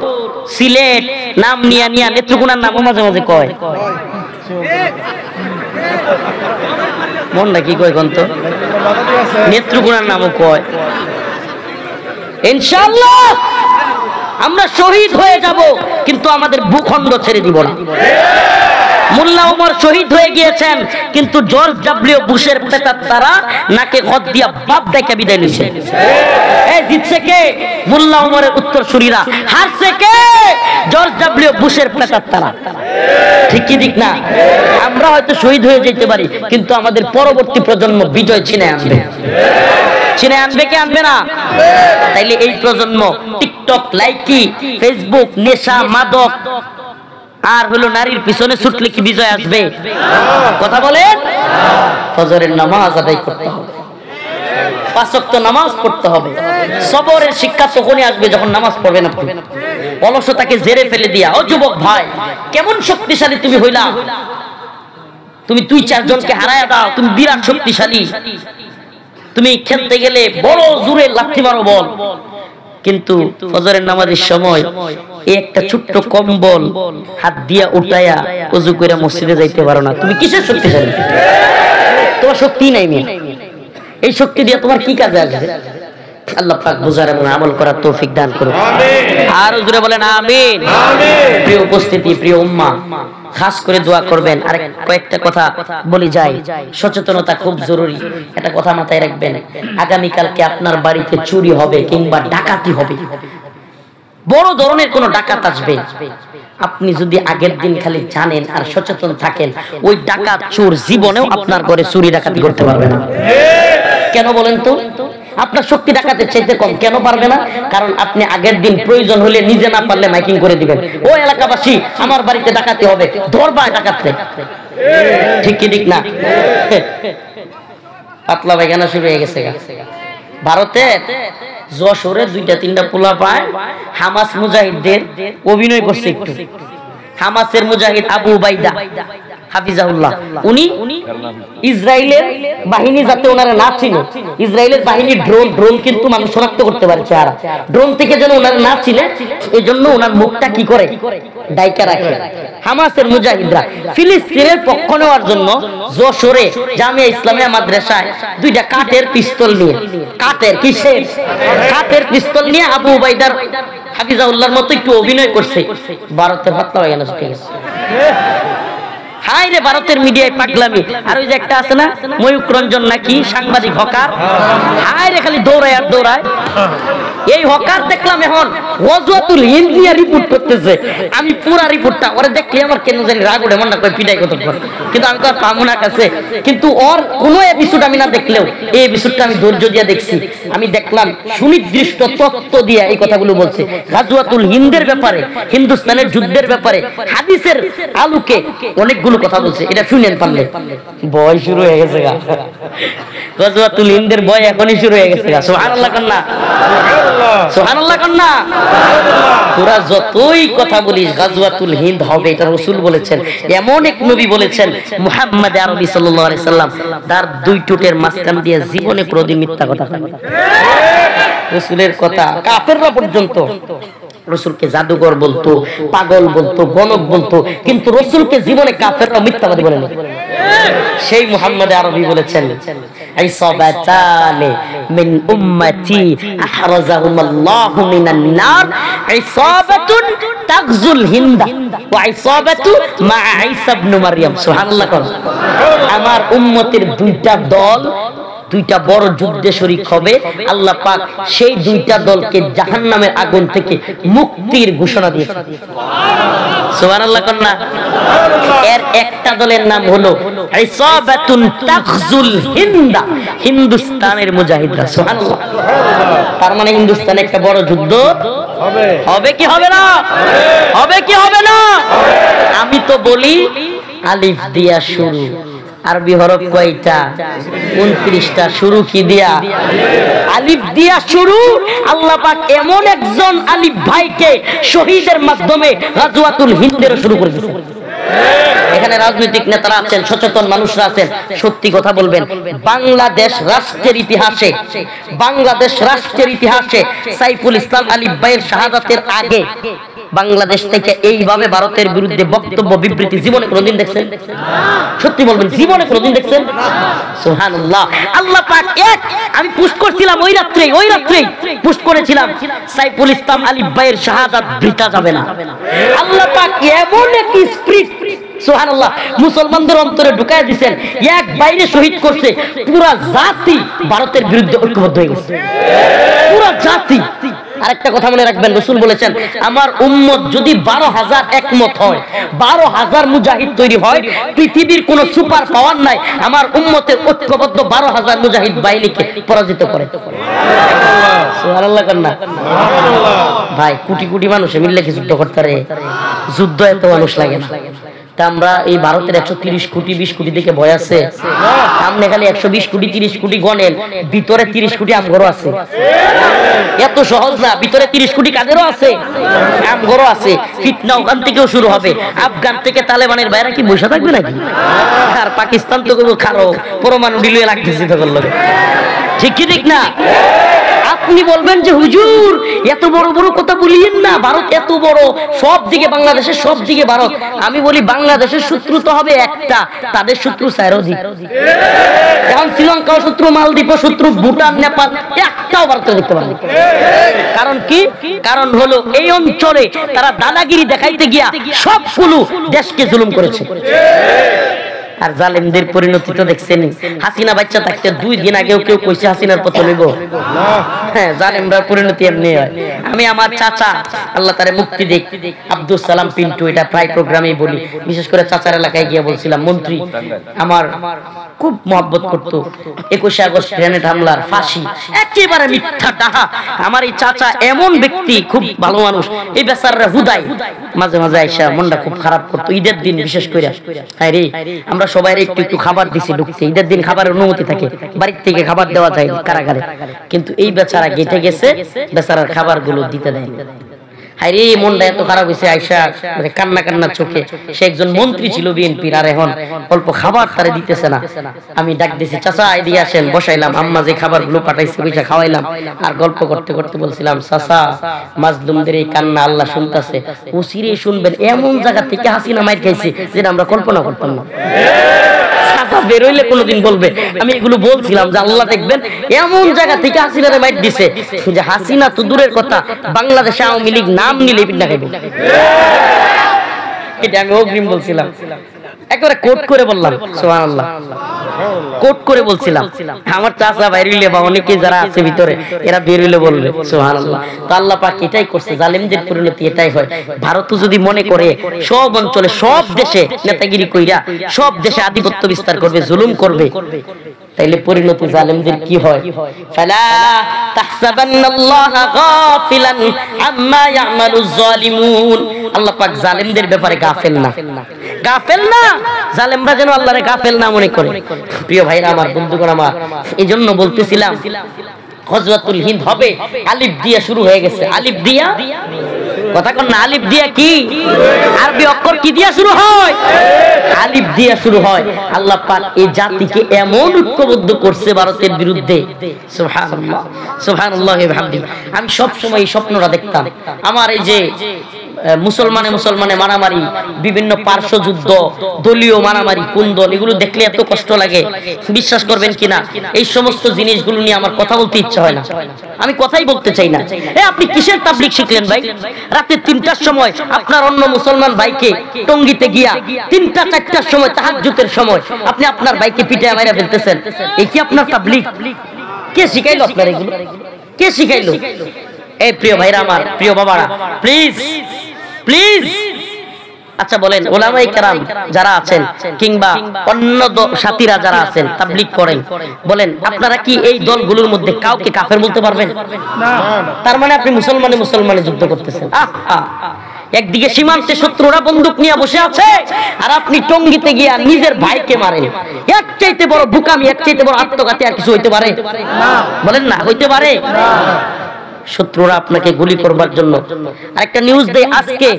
S1: সিলেট নাম নিয়া নিয়া নেত্রকোনার নামও মাঝে মাঝে কয়, মন নাকি কয় কোন তো নেত্রকোনার নামও কয়। ইনশাআল্লাহ আমরা শহীদ হয়ে যাব, কিন্তু আমাদের ভূখণ্ড ছেড়ে দিব না। মোল্লা ওমর শহীদ হয়ে গিয়েছেন, কিন্তু জর্জ ডব্লিউ বুশের পেতার তারা নাকে খত দিয়া বাপ দেখে বিদায় নিছে। এই জিতছে কে? মোল্লা ওমরের উত্তরসূরিরা। হারছে কে? জর্জ ডব্লিউ বুশের পেতার তারা। ঠিক কি ঠিক না? আমরা হয়তো শহীদ হয়ে যেতে পারি, কিন্তু আমাদের পরবর্তী প্রজন্ম বিজয় ছিনে আনবে। ছিনে আনবে কি আনবে না? তাইলে এই প্রজন্ম টিকটক, লাইকি, ফেসবুক, নেশা, মাদক আর হলো নারীর পিছনে ছুটলে কি বিজয় আসবে? কথা বলেন। ফজরের নামাজ আদায় করতে হবে, 5 ওয়াক্ত নামাজ পড়তে হবে। সবরের শিক্ষা তখনই আসবে যখন নামাজ পড়বেন আপনি। অলসতাকে জেরে ফেলে দিয়া, ও যুবক ভাই, কেমন শক্তিশালী তুমি হইলা? তুমি 2-4 জনকে হারায়া দাও, তুমি বিরাট শক্তিশালী। তুমি খেলতে গেলে বড় জোরে লাথি মারো বল, কিন্তু ফজরের নামাজের সময় এই একটা ছোট্ট কম্বল হাত দিয়া উঠায়া ওযু কইরা মসজিদে যাইতে পারো না। তুমি কিসের শক্তিশালী? তোমার শক্তি নাই মেয়ে। এই শক্তি দিয়ে তোমার কি কাজে আসবে? আল্লাহ পাক বুঝার এবং আমল করার তৌফিক দান করুন। আর জোরে বলেন আমিন। প্রিয় উপস্থিতি, প্রিয় উম্মাহ, খাস করে দোয়া করবেন। আর কয়েকটা কথা বলি যাই, সচেতনতা খুব জরুরি। একটা কথা মাথায় রাখবেন, আগামী কালকে আপনার বাড়িতে চুরি হবে কিংবা ডাকাতি হবে, বড় ধরনের কোন ডাকাত আসবে। আপনি যদি আগের দিন খালি জানেন আর সচেতন থাকেন, ওই ডাকাত চোর জীবনেও আপনার ঘরে চুরি ডাকাতি করতে পারবে না। কেন বলেন তো? আপনার শক্তি ডাকাতের চাইতে কম। কেন পারবে না? কারণ আপনি আগের দিন প্রয়োজন হলে নিজে না পারলে মাইকিং করে দিবেন, ও এলাকাবাসী আমার বাড়িতে ডাকাতি হবে, ধরবা ডাকাতরে। ঠিক কি ঠিক না? পাতলা পায়খানা শুরু হয়ে গেছে। ভারতে যশোরে 2-3টা পোলা পায় হামাস মুজাহিদদের অভিনয় করছে একটু। হামাসের মুজাহিদ আবু উবাইদা হাফিজাহুল্লাহ, উনি ইসরায়েলের বাহিনী যাতে ওনারা না ছিল, ইসরায়েলের বাহিনীর ড্রোন কিন্তু মানুষ শনাক্ত করতে পারে চেহারা, ড্রোন থেকে যেন ওনারা না ছিলেন, এই জন্য ওনার মুখটা কি করে ডাইকা রাখে। হামাসের মুজাহিদরা ফিলিস্তিনের পক্ষ নেওয়ার জন্য যশোরে জামিয়া ইসলামিয়া মাদ্রাসায় 2টা কাঠের পিস্তল নিয়ে, কাঠের পিস্তল নিয়ে আবু উবাইদার হাফিজাহুল্লাহর মতো একটু অভিনয় করছে। ভারতে পাতলা হয়ে গেল। হাই রে, ভারতের মিডিয়ায় পাগলামি। আর ওই যে একটা আছে না ময়ূক রঞ্জন নাকি সাংবাদিক হকার, হাই রে খালি দৌড়ায় আর দৌড়ায়। এই হকার দেখলাম এখন গজওয়াতুল হিন্দ নিয়ে রিপোর্ট করতেছে। আমি পুরা রিপোর্টটা ওরে দেখলে আমার কেন জানি রাগ ওঠে, মনটা কই পিটাই কতক্ষণ, কিন্তু আমি তো আর পাবো না কাছে। কিন্তু ওর কোনো এপিসোড আমি না দেখলেও এই এপিসোডটা আমি ধৈর্য দিয়ে দেখছি। আমি দেখলাম সুনির্দিষ্ট তত্ত্ব দিয়ে এই কথাগুলো বলছে গজওয়াতুল হিন্দের ব্যাপারে, হিন্দুস্তানের যুদ্ধের ব্যাপারে, হাদিসের আলোকে অনেকগুলো কথা বলছে। এটা শুনেন পারলে ভয় শুরু হয়ে গেছে গা। গজওয়াতুল হিন্দের ভয় এখনই শুরু হয়ে গেছে গা। সুবহানাল্লাহ কন্না, সুবহানাল্লাহ কন্না। তোরা যতই কথা বলিস গজওয়াতুল হিন্দ হবে, এটা রাসূল বলেছেন। এমন এক নবী বলেছেন মুহাম্মদ আরবি সাল্লাল্লাহু আলাইহি সাল্লাম, তার 2 ঠোঁটের মাঝখান দিয়ে জীবনে কোনোদিন মিথ্যা কথা বলে না। রাসূলের কথা কাফেররা পর্যন্ত রাসূলকে জাদুকর বলতো, পাগল বলতো, গণক বলতো, কিন্তু রাসূলকে জীবনে কাফেররা মিথ্যাবাদী বলে না। সেই মুহাম্মদ আরবি বলেছেন ইসাবাতানে মিন উম্মতি আহরাজাহুমাল্লাহু মিনান নার, ইসাবাতুন তাগজুল হিন্দা ওয়া ইসাবাতু মা ঈসা ইবনে মারইয়াম। সুবহানাল্লাহ। আমার উম্মতের 2টা দল 2টা বড় যুদ্ধে শরীক হবে। আল্লাহ পাক সেই 2টা দলকে জাহান্নামের আগুন থেকে মুক্তির ঘোষণা দিয়েছেন। সুবহানাল্লাহ কন্না। এর একটা দলের নাম হলো ইসাবাতুন তাগজুল হিন্দা, হিন্দুস্তানের মুজাহিদরা। সুবহানাল্লাহ। তার মানে হিন্দুস্তানে একটা বড় যুদ্ধ হবে। হবে কি হবে না? হবে কি হবে না? আমি তো বলি আলিফ দিয়া শুরু। আরবি হরফ কয়টা? 29টা। শুরু কি দিয়া? আলিফ দিয়া শুরু। আল্লাহ পাক এমন একজন আলিফ ভাইকে শহীদের মাধ্যমে গজওয়াতুল হিন্দের শুরু করে দিয়েছেন। এখানে রাজনৈতিক নেতারা আছেন, সচেতন মানুষরা আছেন, সত্যি কথা বলবেন। বাংলাদেশ রাষ্ট্রের ইতিহাসে সাইফুল ইসলাম আলিফ ভাইয়ের শাহাদাতের আগে বাংলাদেশ থেকে এইভাবে ভারতের বিরুদ্ধে বক্তব্য বিবৃতি জীবনে কোনদিন দেখছেন? সত্যি বলবেন, জীবনে কোনদিন দেখছেন? সুবহানাল্লাহ। আল্লাহ পাক এক, আমি পোস্ট করছিলাম ওই রাত্রেই পোস্ট করেছিলাম, সাইফুল ইসলাম আলিফ ভাইয়ের শাহাদাত বৃথা যাবে না। আল্লাহ পাক এমন এক স্পিরিট সুবহানাল্লাহ, মুসলমানদের অন্তরে ঢুকায় দিয়েছেন, এক বাইরে শহীদ করছে, পুরা জাতি ভারতের বিরুদ্ধে ঐক্যবদ্ধ হয়ে গেছে, পুরা জাতি। আরেকটা কথা মনে রাখবেন, রাসূল বলেছেন আমার উম্মত যদি 12,000 একমত হয়, 12,000 মুজাহিদ তৈরি হয়, পৃথিবীর কোন সুপার পাওয়ার নাই আমার উম্মতের ঐক্যবদ্ধ 12,000 মুজাহিদ বাহিনীকে পরাজিত করে। সুবহানাল্লাহ কন্যা ভাই, কোটি কোটি মানুষ মিললে কি যুদ্ধ করতে পারে? যুদ্ধ এত মানুষ লাগে না। তা আমরা এই ভারতের 130 কোটি 20 কোটি দিকে ভয় আছে, সামনে খালি 120 কোটি 30 কোটি গণেন, ভিতরে 30 কোটি আমগরও আছে। এত সহজ না, ভিতরে 30 কোটি কাদেরও আছে, আমগরও আছে। ফিতনা ওখান থেকেও শুরু হবে, আফগান থেকে তালেবানের বাইরে কি বসে থাকবে নাকি? আর পাকিস্তান তো কোনো খারো পরমাণু ডিলিয়ে লাগতেছে তখন লোক, ঠিক কি ঠিক না? আপনি বলবেন যে হুজুর এত বড় বড় কথা বলিয়েন না, ভারত এত বড়, সব দিকে বাংলাদেশের সব দিকে ভারত। আমি বলি বাংলাদেশের শত্রু তো হবে একটা, তাদের শত্রু চারদিক। এখন শ্রীলঙ্কার শত্রু, মালদ্বীপের শত্রু, ভুটান, নেপাল, একটাও ভারত দেখতে পারেন। কারণ কি? কারণ হলো এই অঞ্চলে তারা দাদাগিরি দেখাইতে গিয়া সবগুলো দেশকে জুলুম করেছে। আর জালেমদের পরিণতি তো দেখছেন। হাসিনা বাচ্চা থাকতে 2 দিন আগেও কেউ কইছে হাসিনার পতন হইব? হ্যাঁ, জালেমরা পরিণতি এমনি হয়। আমি আমার চাচা, আল্লাহ তারে মুক্তি দেখ, আব্দুল সালাম পিন্টু, এটা প্রায় প্রোগ্রামেই বলি, বিশেষ করে চাচার এলাকায় গিয়ে বলছিলাম, মন্ত্রী আমার খুব মহব্বত করতো। 21 আগস্ট গ্রেনেড হামলার ফাঁসি একেবারে মিথ্যা ডাহা। আমার এই চাচা এমন ব্যক্তি, খুব ভালো মানুষ, এই বেচারারা হুদাই মাঝে মাঝে আইসা মনটা খুব খারাপ করতো। ঈদের দিন বিশেষ করে, হ্যাঁ রে, আমরা সবাই একটু একটু খাবার দিছি ঢুকছে, ঈদের দিন খাবারের অনুমতি থাকে, বাড়ির থেকে খাবার দেওয়া যায় কারাগারে, কিন্তু এই বেচারা গেটে গেছে, বেচারার খাবার গুলো দিতে দেয়নি। হায়রে, মনটা এত খারাপ হয়েছে, আয়সা কান্না কান্না চোখে। সে একজন মন্ত্রী ছিল বিএনপির, আর এখন অল্প খাবার তারে দিতেছে না। আমি ডাক দিছি, চাচা এদিকে আসেন, বসাইলাম, আম্মা যে খাবার গুলো পাঠাইছে ওইটা খাওয়াইলাম, আর গল্প করতে করতে বলছিলাম, চাচা মাজলুমদের এই কান্না আল্লাহ শুনতেছে, ও সিরে শুনবেন, এমন জায়গা থেকে হাসিনা মাইর খাইছে যেটা আমরা কল্পনা করতাম না। বেরোইলে কোনোদিন বলবে, আমি এগুলো বলছিলাম যে আল্লাহ দেখবেন এমন জায়গা থেকে হাসিনারে মাইর দিছে যে হাসিনা তো দূরের কথা, বাংলাদেশে আওয়ামী লীগ নাম নিলে পিঠা খাইবে। এটা আমি অগ্রিম বলছিলাম, একেবারে কোট করে বললাম, সুবহানাল্লাহ, কোট করে বলছিলাম। আমার চাচা বাইরে বা অনেকে যারা আছে ভিতরে, এরা বেরোইলে বলবে সুবহানাল্লাহ। তো আল্লাহ পাক এটাই করছে, জালেমদের পরিণতি এটাই হয়। ভারত যদি মনে করে সব অঞ্চলে সব দেশে নেতাগিরি কইরা সব দেশে আধিপত্য বিস্তার করবে, জুলুম করবে, তাইলে পরিণতি জালেমদের কি হয়? ফালা তাহসাবান্নাল্লাহা গাফিলান আম্মা ইয়ামালুজ জালিমুন। আল্লাহ পাক জালেমদের ব্যাপারে গাফেল না, গাফেল না। জালেমরা যেন আল্লাহরে গাফেল না মনে করে। প্রিয় ভাইরা আমার, বন্ধুগণ আমার, এইজন্য বলতেছিলাম গজওয়াতুল হিন্দ হবে, আলিফ দিয়া শুরু হয়ে গেছে। আলিফ দিয়া, কথা কন না, আলিফ দিয়া কি? আরবি অক্ষর কি দিয়া শুরু হয়? আলিফ দিয়া শুরু হয়। আল্লাহ পাক এই জাতিকে এমন ঐক্যবদ্ধ করছে ভারতের বিরুদ্ধে, সুবহানাল্লাহ, সুবহানাল্লাহি ওয়া বিহামদিহি। আমি সব সময় এই স্বপ্নটা দেখতাম, আমার এই যে মুসলমানে মুসলমানে মারামারি, বিভিন্ন পার্শ্ব যুদ্ধ, দলীয় মারামারি, কোন দল, এগুলো দেখলে এত কষ্ট লাগে, বিশ্বাস করবেন কিনা। এই সমস্ত জিনিসগুলো নিয়ে আমার কথা বলতে ইচ্ছা হয় না, আমি কথাই বলতে চাই না। আপনি কিসের তাবলীগ শিখলেন ভাই? রাতে 3টার সময় আপনার অন্য মুসলমান ভাইকে টঙ্গিতে গিয়া 3টা 4টার সময় তাহাজ্জুদের সময় আপনি আপনার ভাইকে পিটায় মাইরা ফেলতেছেন, এই কি আপনার তাবলীগ? কে শিখাইলো আপনার এগুলো? কে শিখাইলো? এই প্রিয় ভাইরা আমার, প্রিয় বাবারা, প্লিজ প্লিজ, আচ্ছা বলেন, ওলামায়ে কেরাম যারা আছেন কিংবা অন্য সাথীরা যারা আছেন তাবলীগ করেন, বলেন আপনারা কি এই দলগুলোর মধ্যে কাউকে কাফের বলতে পারবেন? না। তার মানে আপনি মুসলমানে মুসলমানে যুদ্ধ করতেছেন। একদিকে সীমান্তে শত্রুরা বন্দুক নিয়ে বসে আছে, আর আপনি টঙ্গিতে গিয়া নিজের ভাইকে মারেন। এর চাইতে বড় বুকামি, এর চাইতে বড় আত্মঘাতী আর কিছু হইতে পারে? বলেন না, হইতে পারে? শত্রুরা আপনাকে গুলি করবার জন্য। আরেকটা নিউজ দেই আজকে,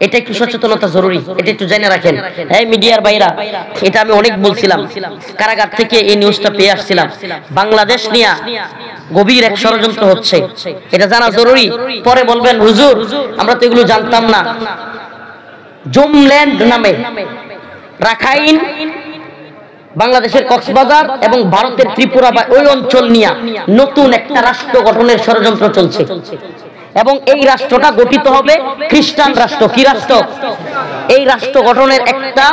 S1: এটা একটু সচেতনতা জরুরি, এটা একটু জেনে রাখেন। এই মিডিয়ার বাইরা, এটা আমি অনেক বলছিলাম, কারাগার থেকে এই নিউজটা পেয়ে আসছিলাম। বাংলাদেশ নিয়ে গভীর এক ষড়যন্ত্র হচ্ছে, এটা জানা জরুরি। পরে বলবেন হুজুর আমরা তো এগুলো জানতাম না। জুমল্যান্ড নামে রাখাইন, বাংলাদেশের কক্সবাজার এবং ভারতের ত্রিপুরা বা ওই অঞ্চল নিয়ে নতুন একটা রাষ্ট্র গঠনের ষড়যন্ত্র চলছে, এবং এই রাষ্ট্রটা গঠিত হবে খ্রিস্টান রাষ্ট্র। কি রাষ্ট্র? এই রাষ্ট্র গঠনের একটা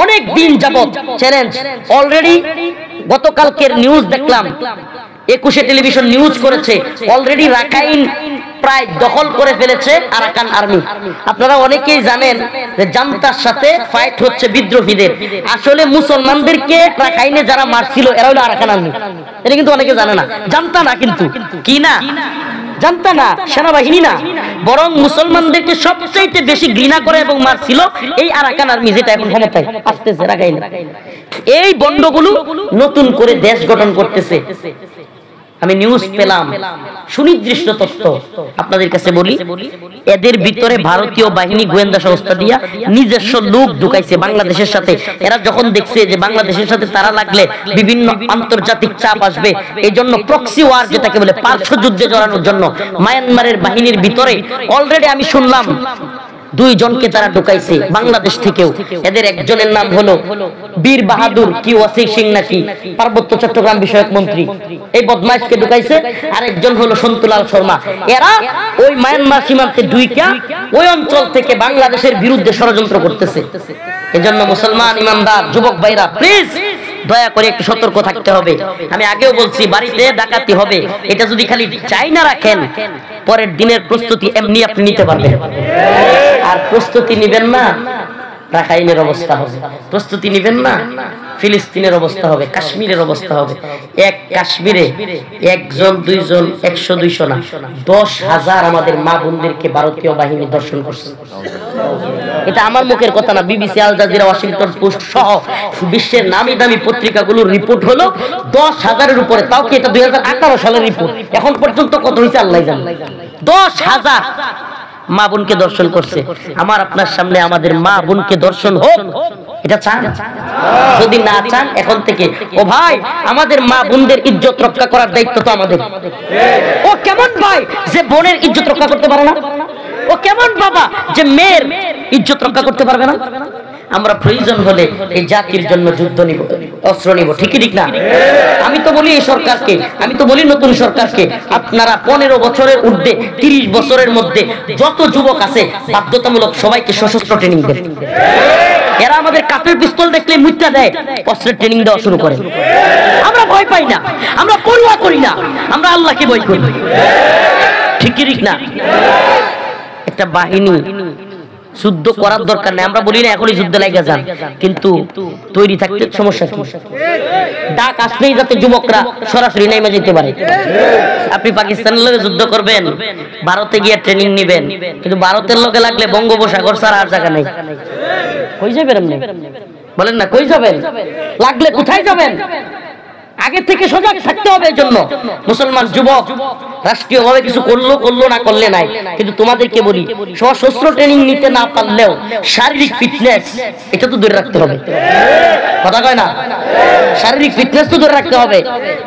S1: অনেক দিন যাবত চ্যালেঞ্জ। অলরেডি গতকালকের নিউজ দেখলাম, 21 টেলিভিশন নিউজ করেছে, অলরেডি রাখাইন প্রায় দখল করে ফেলেছে আরাকান আর্মি। আপনারা অনেকেই জানেন যে জান্তার সাথে ফাইট হচ্ছে বিদ্রোহীদের। আসলে মুসলমানদেরকে রাখাইনে যারা মারছিল এরা হলো আরাকান আর্মি। এটা কিন্তু অনেকে জানে না, জানতা না, কিন্তু কি না জানতা না, সেনাবাহিনী না, বরং মুসলমানদেরকে সবচাইতে বেশি ঘৃণা করে এবং মারছিল এই আরাকান আর্মি, যেটা এখন ক্ষমতায় আসতেছে রাখাইনে। এই বন্ডগুলো নতুন করে দেশ গঠন করতেছে। আমি নিউজ পেলাম, সুনির্দিষ্ট তথ্য আপনাদের কাছে বলি, এদের ভিতরে ভারতীয় বাহিনী গোয়েন্দা সংস্থা দিয়া নিজস্ব লোক ঢুকাইছে বাংলাদেশের সাথে। এরা যখন দেখছে যে বাংলাদেশের সাথে তারা লাগলে বিভিন্ন আন্তর্জাতিক চাপ আসবে, এই জন্য প্রক্সি ওয়ার যেটাকে বলে পার্শ্ব যুদ্ধে জড়ানোর জন্য মায়ানমারের বাহিনীর ভিতরে অলরেডি আমি শুনলাম 2 জনকে তারা ঢুকাইছে বাংলাদেশ থেকেও। এদের একজনের নাম হলো বীর বাহাদুর কি ওয়াসি সিং নাকি, পার্বত্য চট্টগ্রাম বিষয়ক মন্ত্রী, এই বদমাইশকে ঢুকাইছে। আরেকজন হলো সন্তুলাল শর্মা। এরা ওই মায়ানমার সীমান্তে ঢুইকা ওই অঞ্চল থেকে বাংলাদেশের বিরুদ্ধে ষড়যন্ত্র করতেছে। এজন্য মুসলমান ইমানদার যুবক ভাইরা, প্লিজ দয়া করে একটু সতর্ক থাকতে হবে। আমি আগেও বলছি, বাড়িতে ডাকাতি হবে, এটা যদি খালি চাই না রাখেন, পরের দিনের প্রস্তুতি এমনি আপনি নিতে পারবেন। আর প্রস্তুতি নিবেন না, রাখাইনের অবস্থা হবে। প্রস্তুতি নিবেন না, ফিলিস্তিনের অবস্থা হবে, কাশ্মীরের অবস্থা হবে। এক কাশ্মীরে 1 জন 2 জন 100 200 না, 10,000 আমাদের মা বোনদেরকে ভারতীয় বাহিনী দর্শন করছে। এটা আমার মুখের কথা না, BBC, Al Jazeera, Washington Post সহ বিশ্বের নামি দামি পত্রিকাগুলোর রিপোর্ট হলো 10,000-এর উপরে। তাও কি এটা 2018 সালের রিপোর্ট, এখন পর্যন্ত কত হয়েছে আল্লাহ জানে। 10,000 মা বোনকে দর্শন করছে। আমার আপনার সামনে আমাদের মা বোনকে দর্শন হোক, এটা চান? যদি না চান এখন থেকে, ও ভাই, আমাদের মা বোনদের ইজ্জত রক্ষা করার দায়িত্ব তো আমাদের। ও কেমন ভাই যে বোনের ইজ্জত রক্ষা করতে পারে না? ও কেমন বাবা যে মেয়ের ইজ্জত রক্ষা করতে পারবে না? আমরা প্রয়োজন হলে এই জাতির জন্য যুদ্ধ নিব, অস্ত্র নিব, ঠিকই ঠিক না? আমি তো বলি এই সরকারকে, আমি তো বলি নতুন সরকারকে, আপনারা 15 বছরের ঊর্ধ্বে 30 বছরের মধ্যে যত যুবক আছে বাধ্যতামূলক সবাইকে সশস্ত্র ট্রেনিং দেন। এরা আমাদের কাপের পিস্তল দেখলে মুইটা দেয়, অস্ত্রের ট্রেনিং দেওয়া শুরু করে। আমরা ভয় পাই না, আমরা পরোয়া করি না, আমরা আল্লাহকে ভয় করি, ঠিকই ঠিক না? একটা বাহিনী যুদ্ধ করার দরকার নেই, আমরা বলি না এখনই যুদ্ধ লাগা যান, কিন্তু তৈরি থাকতে সমস্যা কি? ডাক আসলেই যাতে যুবকরা সরাসরি নেমে যেতে পারে। আপনি পাকিস্তানের লোকে যুদ্ধ করবেন, ভারতে গিয়ে ট্রেনিং নিবেন, কিন্তু ভারতের লোকে লাগলে বঙ্গোপসাগর ছাড়া আর জায়গা নেই। কই যাবেন আপনি? বলেন না, কই যাবেন? লাগলে কোথায় যাবেন? আগে থেকে সজাগ থাকতে হবে। এই জন্য মুসলমান যুবক রাষ্ট্রীয়ভাবে কিছু করলো না করলে নাই, কিন্তু তোমাদেরকে বলি, সশস্ত্র ট্রেনিং নিতে না পারলেও শারীরিক ফিটনেস এটা তো ধরে রাখতে হবে। কথা কয় না? শারীরিক ফিটনেস তো ধরে রাখতে হবে,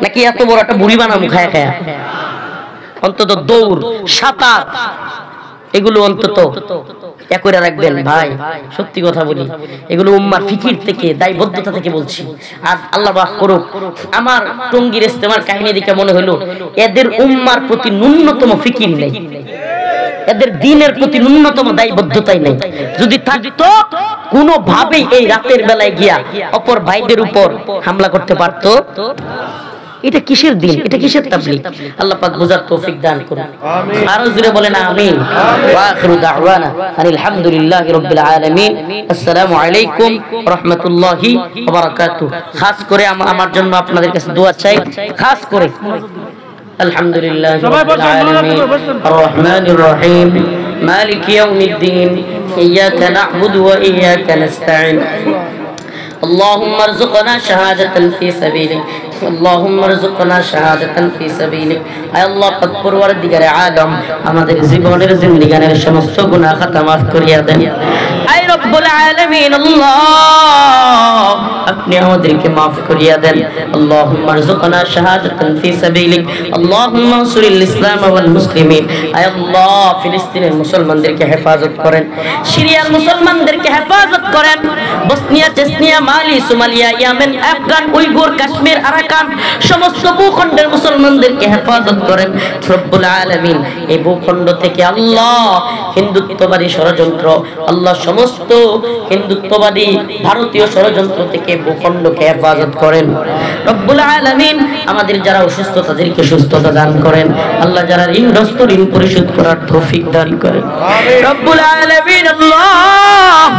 S1: নাকি এত বড় একটা বুড়ি বানাবো খায়া খায়া? অন্তত দৌড়, সাঁতার, এগুলো অন্তত একরে রাখবেন ভাই। সত্যি কথা বলি, এগুলো উম্মার ফিকির থেকে, দায়বদ্ধতা থেকে বলছি। আর আল্লাহ পাক করুক, আমার টঙ্গীর ইস্তেমার কাহিনী দেখে মনে হলো এদের উম্মার প্রতি ন্যূনতম ফিকির নেই, এদের দ্বীনের প্রতি ন্যূনতম দায়বদ্ধতাই নেই। যদি থাকতো কোনোভাবেই এই রাতের বেলায় গিয়া অপর ভাইদের উপর হামলা করতে পারতো। এটা কিসের দিন, এটা কিসের তাবলীগ? আল্লাহ পাক বুঝার তৌফিক দান করুন। আরো জোরে বলেন আমিন। ওয়া আখিরু দাওয়ানা আলহামদুলিল্লাহি রাব্বিল আলামিন। আসসালামু আলাইকুম ওয়া রাহমাতুল্লাহি ওয়া বারাকাতুহু। খাস করে আমার জন্য আপনাদের কাছে দোয়া চাই, খাস করে। আলহামদুলিল্লাহি রাব্বিল আলামিন আর রহমানির রহিম মালিকি ইয়াউমিদ্দিন ইয়্যাকা না'বুদু ওয়া ইয়্যাকা নাস্তাঈন اللهم ارزقنا شهادة في سبيلك اللهم ارزقنا شهادة في سبيلك اي الله পাক পরওয়ারদিগারে আলম আমাদের জীবনের জিন্দেগানের সমস্ত গুনাহ খাতা maaf করিয়া দেন। আই রব্বুল আলামিন আল্লাহ আপনি আমাদেরকে maaf করিয়া দেন আল্লাহুম্মা রযুকনা শাহাদাতান ফি সাবিলিক আল্লাহুম্মা আনসুরিল ইসলাম ওয়াল মুসলিমিন আয় আল্লাহ ফিলিস্তিনের মুসলমানদেরকে হেফাজত করেন সিরিয়ার মুসলমানদেরকে হেফাজত করেন বসনিয়া চেচনিয়া মালি Somalia Yemen Afghan Uyghur Kashmir Arakan সমস্ত ভূখণ্ডের মুসলমানদেরকে হেফাজত করেন রব্বুল আলামিন এই ভূখণ্ড থেকে আল্লাহ হিন্দুত্ববাদী ষড়যন্ত্র আল্লাহ সমস্ত হিন্দুত্ববাদী ভারতীয় ষড়যন্ত্র থেকে ভূখণ্ডকে হেফাজত করেন রব্বুল আলামিন আমাদের যারা অসুস্থ তাদেরকে সুস্থতা দান করেন আল্লাহ যারা ঋণগ্রস্ত ঋণ পরিশোধ করার তৌফিক দান করেন রব্বুল আলামিন আল্লাহ